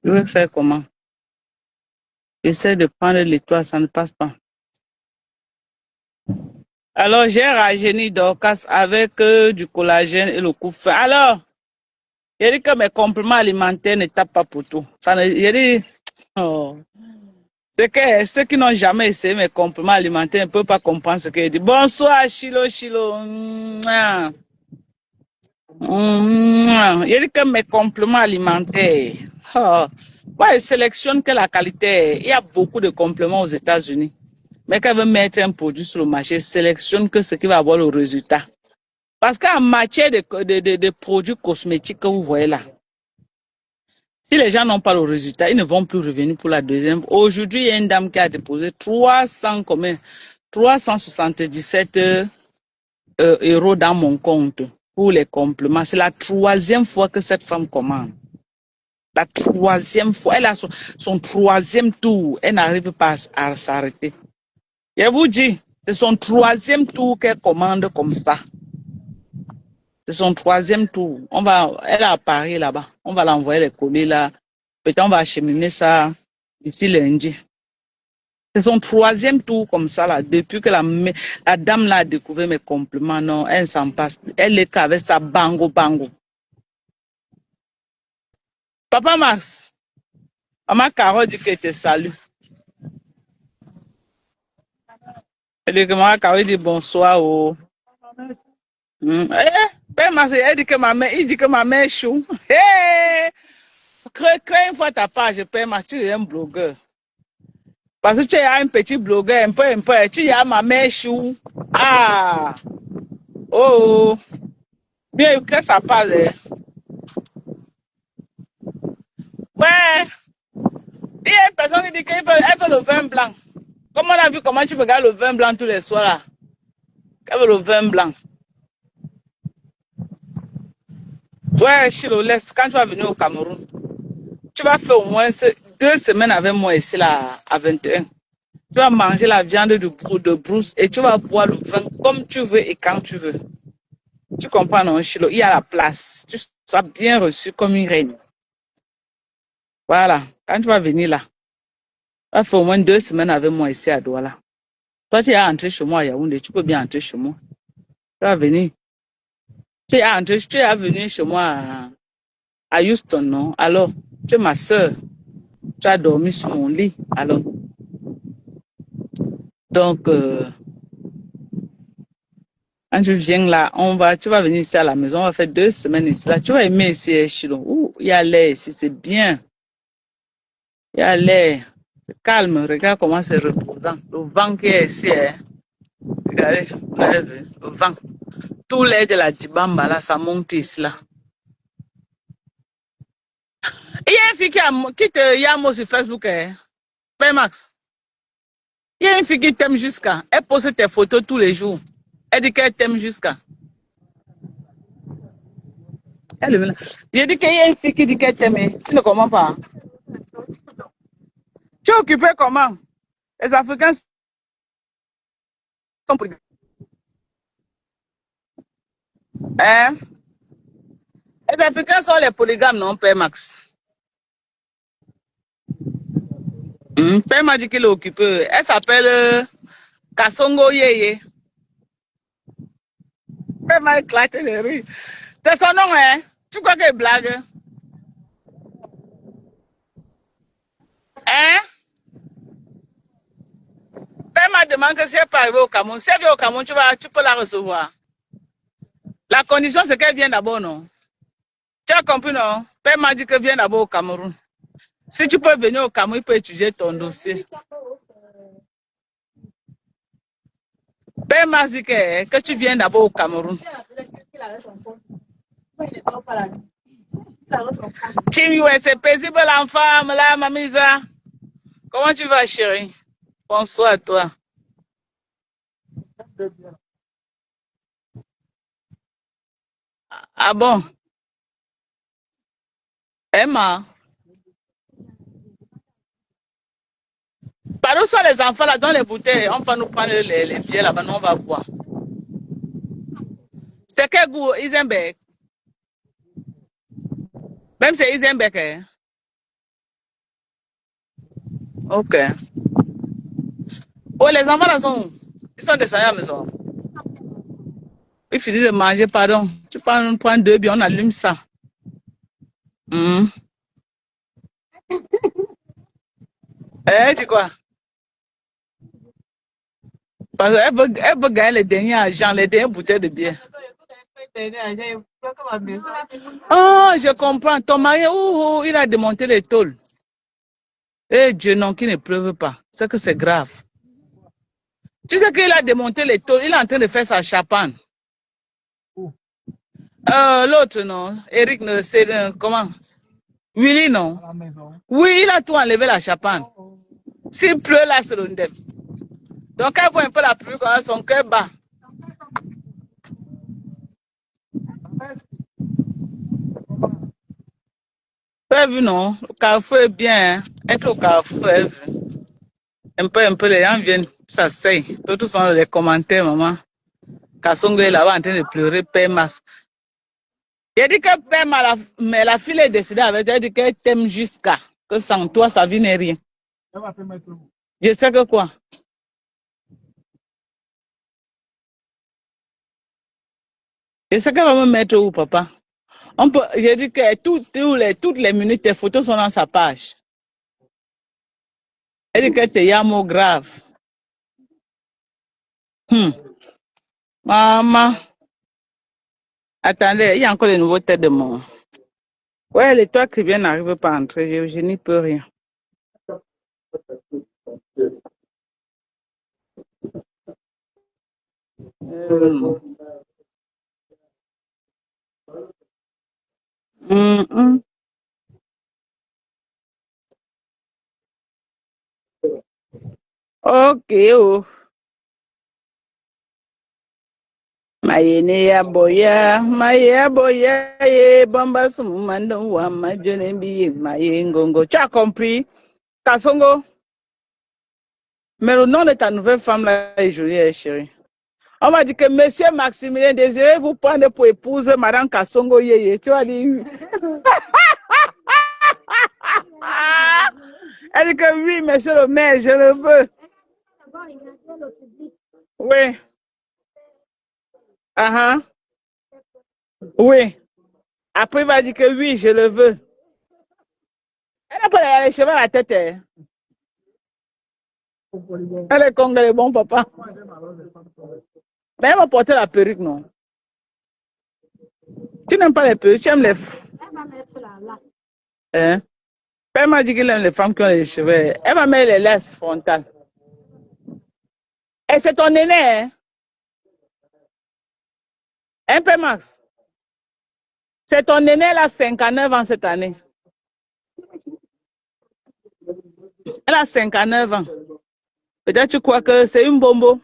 Je vais faire comment? J'essaie de prendre l'étoile, ça ne passe pas. Alors, j'ai rajeuni Dorcas avec du collagène et le coup fait. Alors, il dit que mes compléments alimentaires ne tapent pas pour tout. Ça ne, il dit, oh. C'est que ceux qui n'ont jamais essayé mes compléments alimentaires ne peuvent pas comprendre ce qu'il dit. Bonsoir, Chilo, Chilo. Mouah. Il dit que mes compléments alimentaires. Oh. Moi, je sélectionne que la qualité. Il y a beaucoup de compléments aux États-Unis. Mais quand veut mettre un produit sur le marché, sélectionne que ce qui va avoir le résultat. Parce qu'en matière de produits cosmétiques que vous voyez là, si les gens n'ont pas le résultat, ils ne vont plus revenir pour la deuxième. Aujourd'hui, il y a une dame qui a déposé 377 euros dans mon compte pour les compléments. C'est la troisième fois que cette femme commande. La troisième fois. Elle a son troisième tour. Elle n'arrive pas à s'arrêter. Je vous dis, c'est son troisième tour qu'elle commande comme ça. C'est son troisième tour. Elle a à Paris là-bas. On va l'envoyer les colis là. Peut-être on va acheminer ça d'ici lundi. C'est son troisième tour comme ça là. Depuis que la dame là a découvert mes compliments, non, elle s'en passe plus. Elle est qu'avec sa bango bango. Papa Max, maman Carole dit qu'elle te salue. Elle dit que maman Carole dit bonsoir. Oh. Père Max, elle dit que il dit que ma mère est chou. Hey! Crée une fois ta page, Père Max, tu es un blogueur. Parce que tu es un petit blogueur, un peu, tu as ma mère chou. Ah! Oh! Bien, que ça parle. Ouais! Il y a une personne qui dit qu'elle veut le vin blanc. Comme on a vu comment tu regardes le vin blanc tous les soirs là. Elle veut le vin blanc. Ouais, Chilo, laisse. Quand tu vas venir au Cameroun, tu vas faire au moins 2 semaines avec moi ici là, à 21. Tu vas manger la viande de brousse et tu vas boire le vin comme tu veux et quand tu veux. Tu comprends, non, Chilo? Il y a la place. Tu seras bien reçu comme une reine. Voilà. Quand tu vas venir là, tu vas faire au moins 2 semaines avec moi ici à Douala. Toi, tu es entré chez moi à Yaoundé, tu peux bien entrer chez moi. Tu vas venir. Tu es venu chez moi à Houston, non? Alors, tu es ma soeur. Tu as dormi sur mon lit. Alors, donc, quand tu viens là, tu vas venir ici à la maison, on va faire 2 semaines ici. Là, tu vas aimer ici, Chilon. Ouh, il y a l'air ici, c'est bien. Il y a l'air. C'est calme. Regarde comment c'est reposant. Le vent qui est ici, hein. Regardez, le vent. Tout l'air de la Djibamba, là, ça monte ici, là. Il y a une fille qui te yamo sur Facebook, hein. Père Max. Il y a une fille qui t'aime jusqu'à. Elle poste tes photos tous les jours. Elle dit qu'elle t'aime jusqu'à. J'ai dit qu'il y a une fille qui dit qu'elle t'aime. Tu ne comprends pas. Tu es occupé comment? Les Africains sont polygames. Hein? Les Africains sont les polygames, non, Père Max? Père m'a dit qu'il est occupé. Elle s'appelle Kassongo Yeye. Père m'a éclaté de rire. C'est son nom, hein? Tu crois qu'elle blague? Hein? Père m'a demandé que si elle peut arriver au Cameroun, si elle vient au Cameroun, tu peux la recevoir. La condition, c'est qu'elle vienne d'abord, non? Tu as compris, non? Père m'a dit qu'elle vient d'abord au Cameroun. Si tu peux venir au Cameroun, il peut étudier ton dossier. Père m'a dit que tu viens d'abord au Cameroun. Tim, c'est paisible l'enfant, là, mamisa. Comment tu vas, chérie? Bonsoir à toi. Ah bon? Emma? Par où sont les enfants là, dans les bouteilles? On peut nous prendre les billets là-bas, nous on va boire. C'est quel goût, Isenberg? Même c'est Isenberg, hein? Ok. Oh, les enfants là sont où? Ils sont descendus à la maison. Ils finissent de manger, pardon. Tu peux nous prendre 2 billets, on allume ça. Tu quoi? Parce qu'elle veut gagner les derniers argent, les dernières bouteilles de bière. Oh, je comprends. Ton mari, il a démonté les tôles. Eh Dieu, non, qui ne pleuve pas. C'est que c'est grave. Tu sais qu'il a démonté les tôles, il est en train de faire sa chapane. L'autre, non. Eric, c'est comment? Willy, non. Oui, il a tout enlevé la chapane. S'il pleut là, c'est le ndem. Donc, elle voit un peu la pluie quand son cœur bat. Vous avez vu, non? Le carrefour est bien. Hein? Être au carrefour, vous avez vu. Un peu, les gens viennent, ça s'asseyent. D'autres sont dans les commentaires, maman. Kassongo est là-bas en train de pleurer, Père Mas. Il a dit que Père Mas, mais la fille est décidée avec elle, dit qu'elle t'aime jusqu'à, que sans toi, sa vie n'est rien. Je sais que quoi? Je sais qu'elle va me mettre où, papa? J'ai dit que toutes les minutes, tes photos sont dans sa page. Elle dit que t'es yamo grave. Maman. Attendez, il y a encore les nouveaux têtes de mon. Ouais, les toits qui viennent n'arrivent pas à entrer. Je n'y peux rien. Hum, hum. Ok, oh. Mayene ya boya, maye boya, ye bomba sumando wa majone bi maye ngongo. Tu as compris? Kasongo, mais le nom de ta nouvelle femme là est joli, chérie. On m'a dit que monsieur Maximilien désirez vous prendre pour épouse Madame Kasongo Yeye. Tu as dit. Elle dit que oui, monsieur le maire, je le veux. Oui. Uh-huh. Oui. Après, il va dire que oui, je le veux. Elle n'a pas les cheveux à la tête. Hein. Elle est congolais, bon papa. Mais elle va porter la perruque, non? Tu n'aimes pas les perruques, tu aimes les... Hein? Elle m'a dit qu'elle aime les femmes qui ont les cheveux. Elle va mettre les laisses frontales. Et c'est ton aîné, hein? Un peu max. C'est ton aîné, elle a 59 ans cette année. Elle a 59 ans. Peut-être tu crois que c'est une bombo.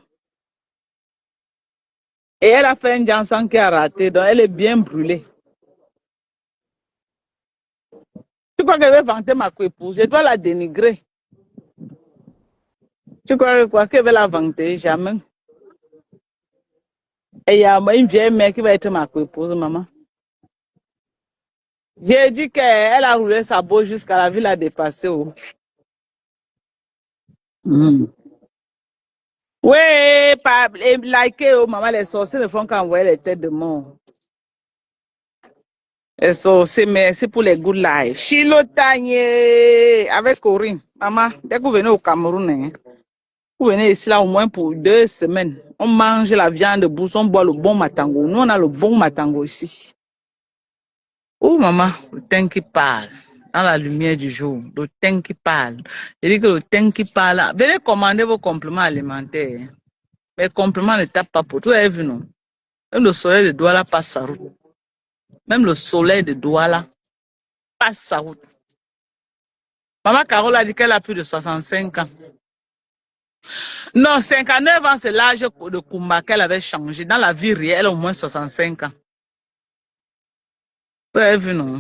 Et elle a fait un Janssen qui a raté, donc elle est bien brûlée. Tu crois qu'elle veut vanter ma épouse? Je dois la dénigrer. Tu crois quoi qu'elle veut la vanter? Jamais. Et il y a une vieille mère qui va être ma épouse, maman. J'ai dit qu'elle a roulé sa bosse jusqu'à la ville a dépassé. Oh. Mm. Oui, pas liker, oh, maman, les sorciers ne font qu'envoyer les têtes de mort. Les sorciers, merci pour les good life. Chilo Tanye, avec Corinne. Maman, dès que vous venez au Cameroun, hein, vous venez ici là au moins pour 2 semaines. On mange la viande bousse, on boit le bon matango. Nous, on a le bon matango ici. Oh, maman, le teint qui parle. Dans la lumière du jour, le teint qui parle. Je dis que le teint qui parle, venez commander vos compléments alimentaires. Les compléments ne tapent pas pour tout. Vous avez vu, non? Même le soleil de Douala passe sa route. Même le soleil de Douala passe sa route. Maman Carole a dit qu'elle a plus de 65 ans. Non, 59 ans, c'est l'âge de Kumba qu'elle avait changé. Dans la vie réelle, elle a au moins 65 ans. Vous avez vu, non?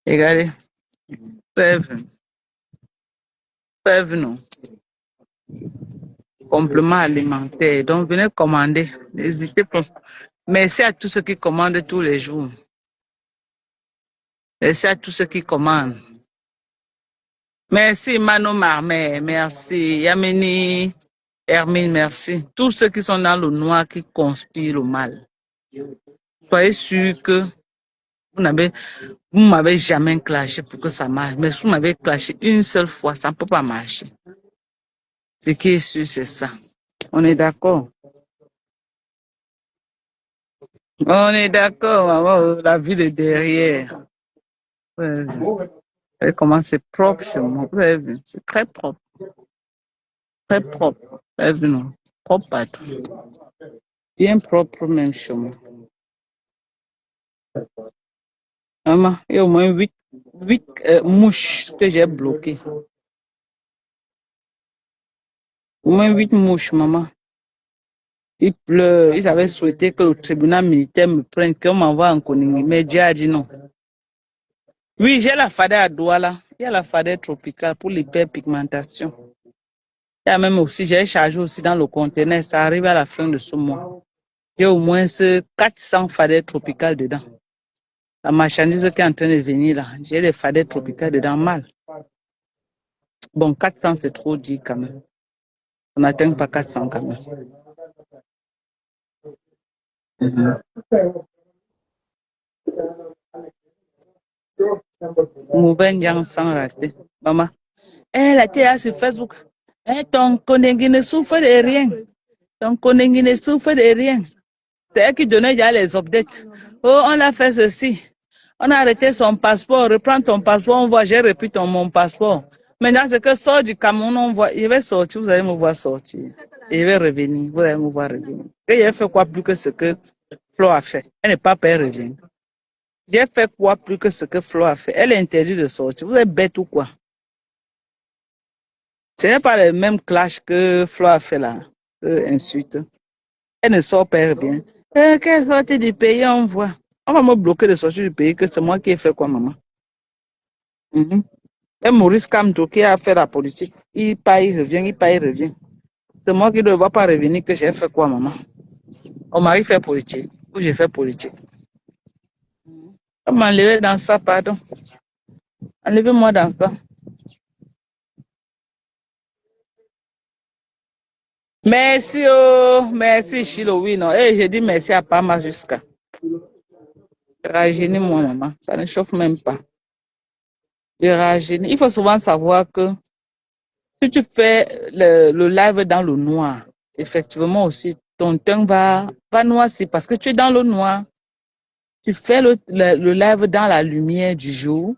Regardez. Vous avez vu. Vous avez vu, non? Compléments alimentaires. Donc, venez commander. N'hésitez pas. Merci à tous ceux qui commandent tous les jours. Merci à tous ceux qui commandent. Merci Mano Marmé, merci Yamini, Hermine, merci. Tous ceux qui sont dans le noir, qui conspirent le mal. Soyez sûrs que vous m'avez jamais clashé pour que ça marche. Mais si vous m'avez clashé une seule fois, ça ne peut pas marcher. Ce qui est sûr, c'est ça. On est d'accord. On est d'accord, maman, la vie de derrière. Comment c'est propre chez moi. C'est très propre. Très propre. Non. Propre partout. Bien propre même chez moi. Maman, il y a au moins 8 mouches que j'ai bloquées. Au moins 8 mouches, maman. Ils pleurent. Ils avaient souhaité que le tribunal militaire me prenne, qu'on m'envoie en Koningui. Mais Dieu a dit non. Oui, j'ai la fadette à Douala. Il y a la fadette tropicale pour l'hyperpigmentation. Il y a même aussi, j'ai chargé aussi dans le conteneur. Ça arrive à la fin de ce mois. J'ai au moins 400 fadettes tropicales dedans. La marchandise qui est en train de venir là, j'ai les fadettes tropicales dedans mal. Bon, 400 c'est trop dit quand même. On n'atteint pas 400 quand même. Mouben Yang sans rater. Maman. La télé sur Facebook. Ton Konengi ne souffre de rien. Ton Konengi ne souffre de rien. C'est elle qui donnait déjà les updates. Oh, on a fait ceci. On a arrêté son passeport. Reprends ton passeport. On voit, j'ai repris mon passeport. Maintenant, c'est que sort du Cameroun, on voit. Je vais sortir, vous allez me voir sortir. Et je vais revenir. Vous allez me voir revenir. Et j'ai fait quoi plus que ce que Flo a fait? Elle n'est pas prête à revenir. J'ai fait quoi plus que ce que Flo a fait? Elle est interdite de sortir. Vous êtes bête ou quoi? Ce n'est pas le même clash que Flo a fait là. Ensuite, elle ne sort pas bien. Quelle sortie du pays on voit? On va me bloquer de sortir du pays que c'est moi qui ai fait quoi, maman? Et Maurice Kamto qui a fait la politique, il part, il revient, il part, il revient. C'est moi qui ne dois pas revenir que j'ai fait quoi, maman? Mon mari fait politique, ou j'ai fait politique. On m'a enlevé dans ça, pardon. Enlevez-moi dans ça. Merci, oh, merci, Chilo, oui, non. Et j'ai dit merci à Pama jusqu'à. Rajeunis-moi, maman. Ça ne chauffe même pas. Je rajeunis. Il faut souvent savoir que si tu fais le live dans le noir, effectivement aussi, ton teint va noircir parce que tu es dans le noir. Tu fais le live dans la lumière du jour,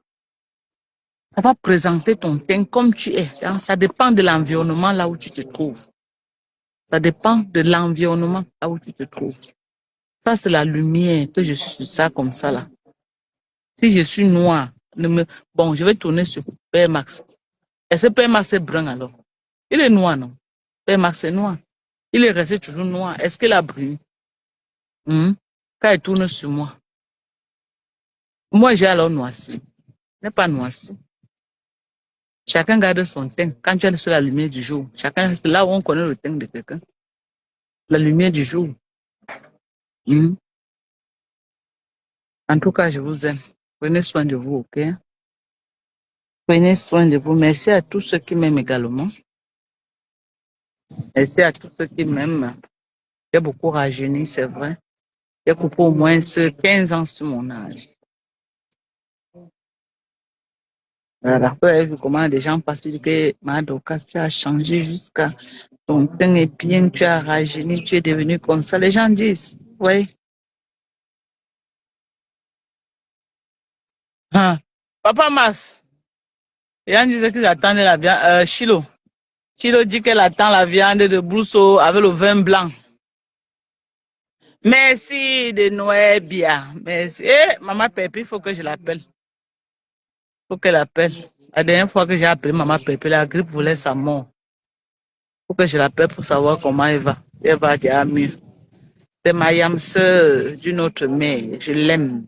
ça va présenter ton teint comme tu es. Ça dépend de l'environnement là où tu te trouves. Ça dépend de l'environnement là où tu te trouves. Ça, c'est la lumière que je suis sur ça comme ça là. Si je suis noir, bon, je vais tourner sur Père Max. Est-ce que Père Max est brun alors? Il est noir, non? Père Max est noir. Il est resté toujours noir. Est-ce qu'il a bruni? Quand il tourne sur moi. Moi, j'ai alors noirci. Il n'est pas noirci. Chacun garde son teint. Quand tu es sur la lumière du jour, chacun, c'est là où on connaît le teint de quelqu'un. La lumière du jour. En tout cas, je vous aime. Prenez soin de vous, ok? Prenez soin de vous. Merci à tous ceux qui m'aiment également. Merci à tous ceux qui m'aiment. J'ai beaucoup rajeuni, c'est vrai. J'ai coupé au moins 15 ans sur mon âge. Voilà. Vous avez vu comment des gens passent que Madoka, tu as changé jusqu'à ton teint est bien, tu as rajeuni, tu es devenu comme ça. Les gens disent, oui. Papa Mas, les gens disaient qu'ils attendaient la viande. Chilo dit qu'elle attend la viande de brousseau avec le vin blanc. Merci de Noël bien. Merci. Maman Pépé, il faut que je l'appelle. Il faut qu'elle appelle. La dernière fois que j'ai appelé Maman Pépé, la grippe voulait sa mort. Il faut que je l'appelle pour savoir comment elle va. Elle va déjà mieux. C'est ma yam sœur d'une autre mère. Je l'aime.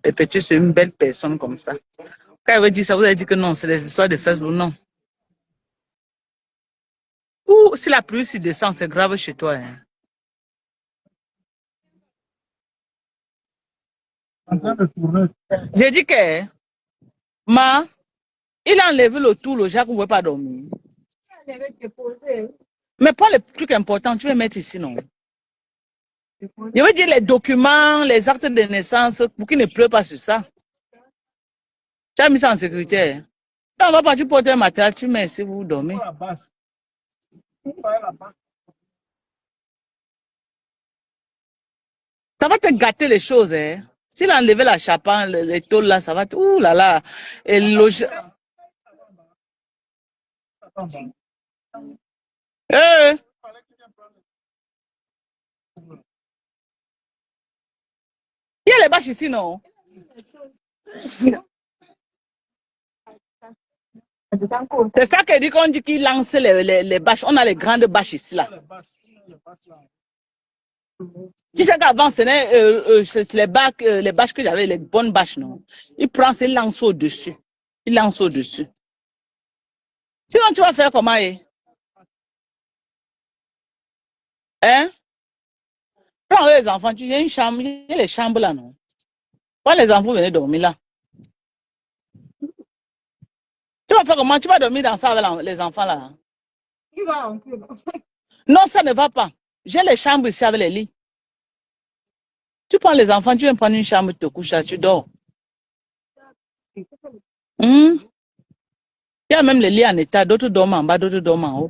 Pépé, tu es une belle personne comme ça. Quand elle veut dire ça, vous avez dit que non, c'est des histoires de Facebook, non. Ou si la pluie s'y descend, c'est grave chez toi. Hein. J'ai dit que, il a enlevé le tout, le Jacques, vous ne pouvez pas dormir. Mais prends les trucs importants, tu vas mettre ici, non? Je veux dire les documents, les actes de naissance, pour qu'il ne pleure pas sur ça. Tu as mis ça en sécurité. Quand on va partir porter un matin, tu mets ici, vous dormez. Ça va te gâter les choses, hein. S'il a enlevé la chapin, les tôles là, ça va te... Ouh là là. Et il y a les bâches ici, non? C'est ça qu'il dit qu'on dit qu'il lance les bâches. On a les grandes bâches ici, là. Tu sais qu'avant, c'est les bâches que j'avais, les bonnes bâches, non? Il prend, il lance au-dessus. Il lance au-dessus. Sinon, tu vas faire comment, hein? Prends les enfants, tu as une chambre, il y a les chambres là, non? Quand les enfants venaient dormir là. Tu vas faire comment? Tu vas dormir dans ça avec les enfants là? Non, ça ne va pas. J'ai les chambres ici avec les lits. Tu prends les enfants, tu viens prendre une chambre, tu te couches là, tu dors. Il y a même les lits en état, d'autres dorment en bas, d'autres dorment en haut.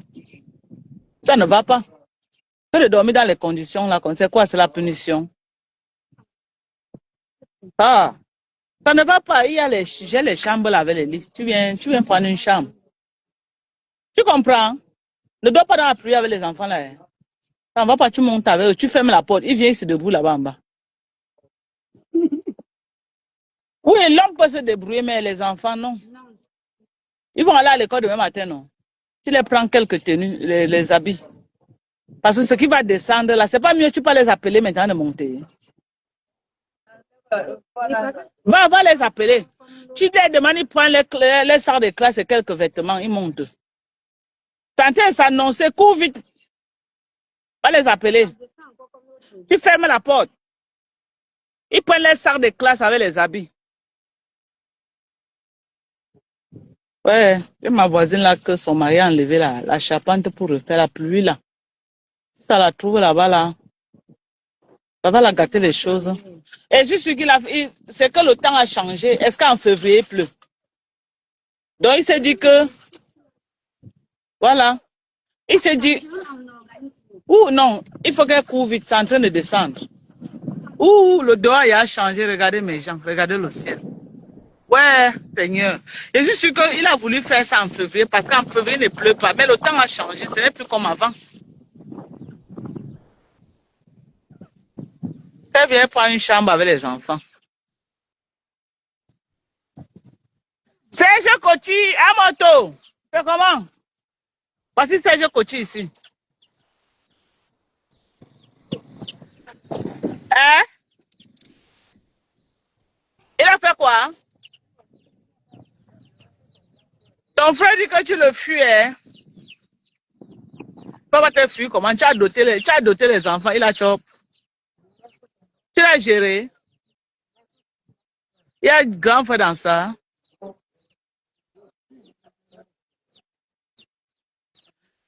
Ça ne va pas. Que de dormir dans les conditions là, c'est quoi? C'est la punition. Ah, ça ne va pas. J'ai les chambres là avec les lits. Tu viens prendre une chambre. Tu comprends? Ne dors pas dans la pluie avec les enfants là. Ça ne va pas, tu montes avec eux, tu fermes la porte. Il vient, il se debout là-bas en bas. Oui, l'homme peut se débrouiller, mais les enfants, non. Ils vont aller à l'école demain matin, non. Tu les prends quelques tenues, les habits. Parce que ce qui va descendre là, c'est pas mieux, tu peux les appeler maintenant de monter. Va les appeler. Tu les demandes, ils prennent les sacs de classe et quelques vêtements, ils montent. Tantôt, s'annoncer, cours vite. Va les appeler. Tu fermes la porte. Ils prennent les sacs de classe avec les habits. Ouais, et ma voisine là, que son mari a enlevé la charpente pour refaire la pluie là. Si ça la trouve là-bas là, ça va la gâter les choses. Et je suis qu'il c'est que le temps a changé. Est-ce qu'en février il pleut? Donc il s'est dit que, voilà, il s'est dit, ou non, il faut qu'elle court vite, c'est en train de descendre. Ouh, le dehors il a changé, regardez mes gens, regardez le ciel. Ouais, Seigneur. Et je suis sûr qu'il a voulu faire ça en février parce qu'en février il ne pleut pas, mais le temps a changé, ce n'est plus comme avant. Elle vient prendre une chambre avec les enfants. Serge Coty, à moto. C'est comment? Voici Serge Coty ici. Hein? Il a fait quoi? Ton frère dit que tu le fuis, hein? Papa te fuit comment? Tu as doté les enfants, il a chop. Tu l'as géré. Il y a un grand frère dans ça.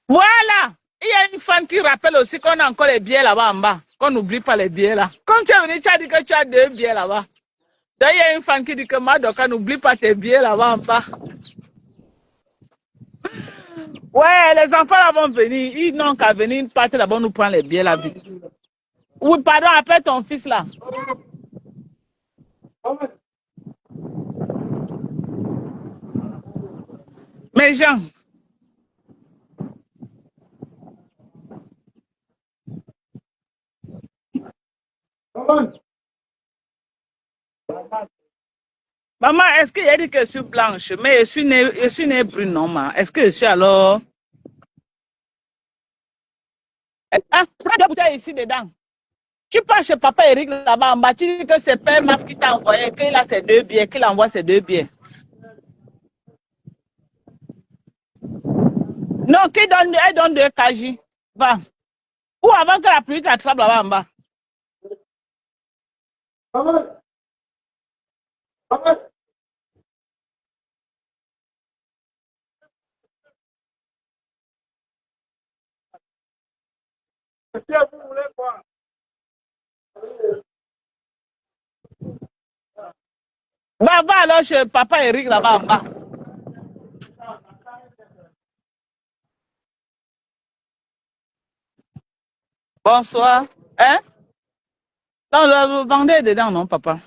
Voilà! Il y a une femme qui rappelle aussi qu'on a encore les billets là-bas en bas. Qu'on n'oublie pas les billets là. Comme tu es venu, tu as dit que tu as 2 billets là-bas. D'ailleurs, il y a une femme qui dit que Madoka n'oublie pas tes billets là-bas en bas. Ouais, les enfants là vont venir. Ils n'ont qu'à venir, ils partent là-bas, nous prendre les billets là vite. Oui, pardon, appelle ton fils là. Mes gens. Maman, est-ce qu'il y a dit que je suis blanche, mais je suis née brune, non, ma. Est-ce que je suis alors... Ah, prends des bouteilles ici dedans. Tu pars chez papa Eric là-bas en bas, tu dis que c'est Père Mas qui t'a envoyé, qu'il a ses 2 billets, qu'il envoie ses 2 billets. Non, elle donne 2 kg. Va. Ou avant que la pluie t'attrape là-bas en bas. Va alors chez papa Eric là-bas en bas. Bonsoir. Hein? Non, le vendez dedans, non, papa.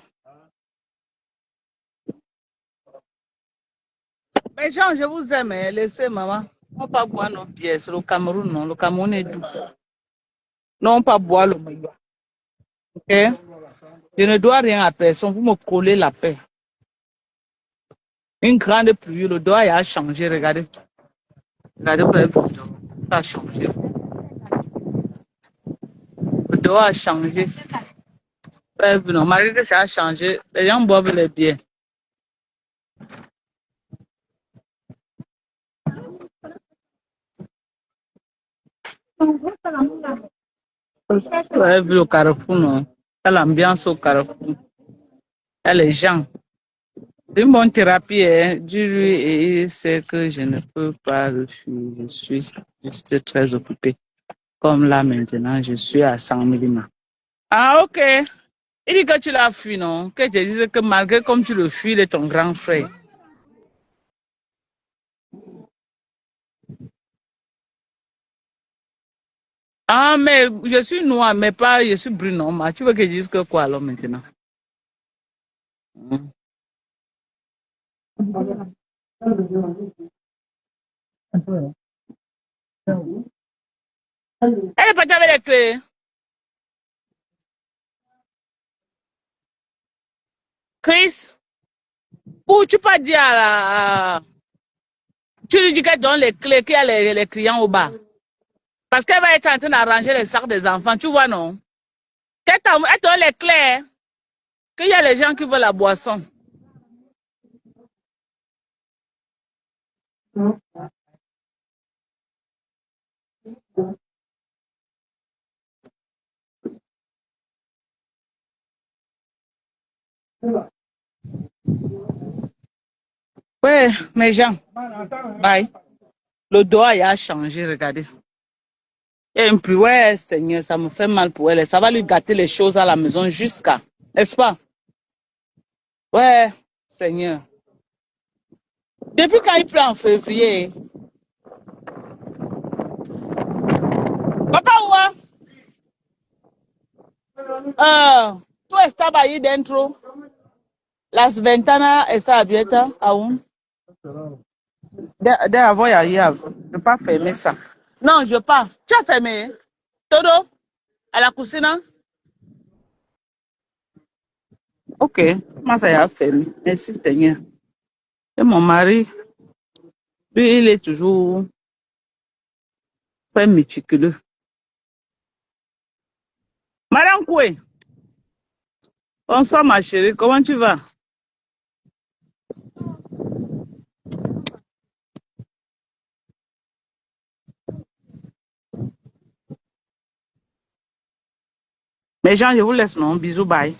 Mais Jean, je vous aime, hein. Laissez maman. On pas boire nos pièces. Le Cameroun, non. Le Cameroun est doux. Non, pas boire le meilleur. Ok? Je ne dois rien à personne. Vous me collez la paix. Une grande pluie, le doigt a changé. Regardez. Regardez, ça a changé. Le doigt a changé. Non, malgré que ça a changé, les gens boivent les bières. Vous avez vu le Carrefour, non? Il y a l'ambiance au Carrefour. Il y a les gens. C'est une bonne thérapie, hein. Dis-lui et il sait que je ne peux pas le fuir. Je suis juste très occupé. Comme là maintenant, je suis à 100 000. Ah, ok. Il dit que tu l'as fui, non? Que tu disais que malgré comme tu le fuis, il est ton grand frère. Ah, mais je suis noire, mais pas, je suis brune, non? Tu veux que je dise que quoi alors maintenant? Hmm. Elle est partie avec les clés. Chris, ou tu peux dire à la... Tu lui dis qu'elle donne les clés, qu'il y a les clients au bas. Parce qu'elle va être en train d'arranger les sacs des enfants, tu vois, non? Elle donne les clés, qu'il y a les gens qui veulent la boisson. Ouais, mes gens, bye. Le doigt il a changé, regardez. Et un plus, ouais, Seigneur, ça me fait mal pour elle. Ça va lui gâter les choses à la maison jusqu'à, n'est-ce pas? Ouais, Seigneur. Depuis quand il pleut en février? Papa, où? Tú estabas ahí dentro. Las ventanas están abiertas aún. Voy ahí a... Je pas fermer ça. Non, je pas. Tu as fermé? Todo? À la cuisine? Ok. Comment ça y a fermé? Merci Seigneur. Et mon mari, lui, il est toujours très méticuleux. Madame Koué, bonsoir ma chérie, comment tu vas? Mes gens, je vous laisse, non? Bisous, bye.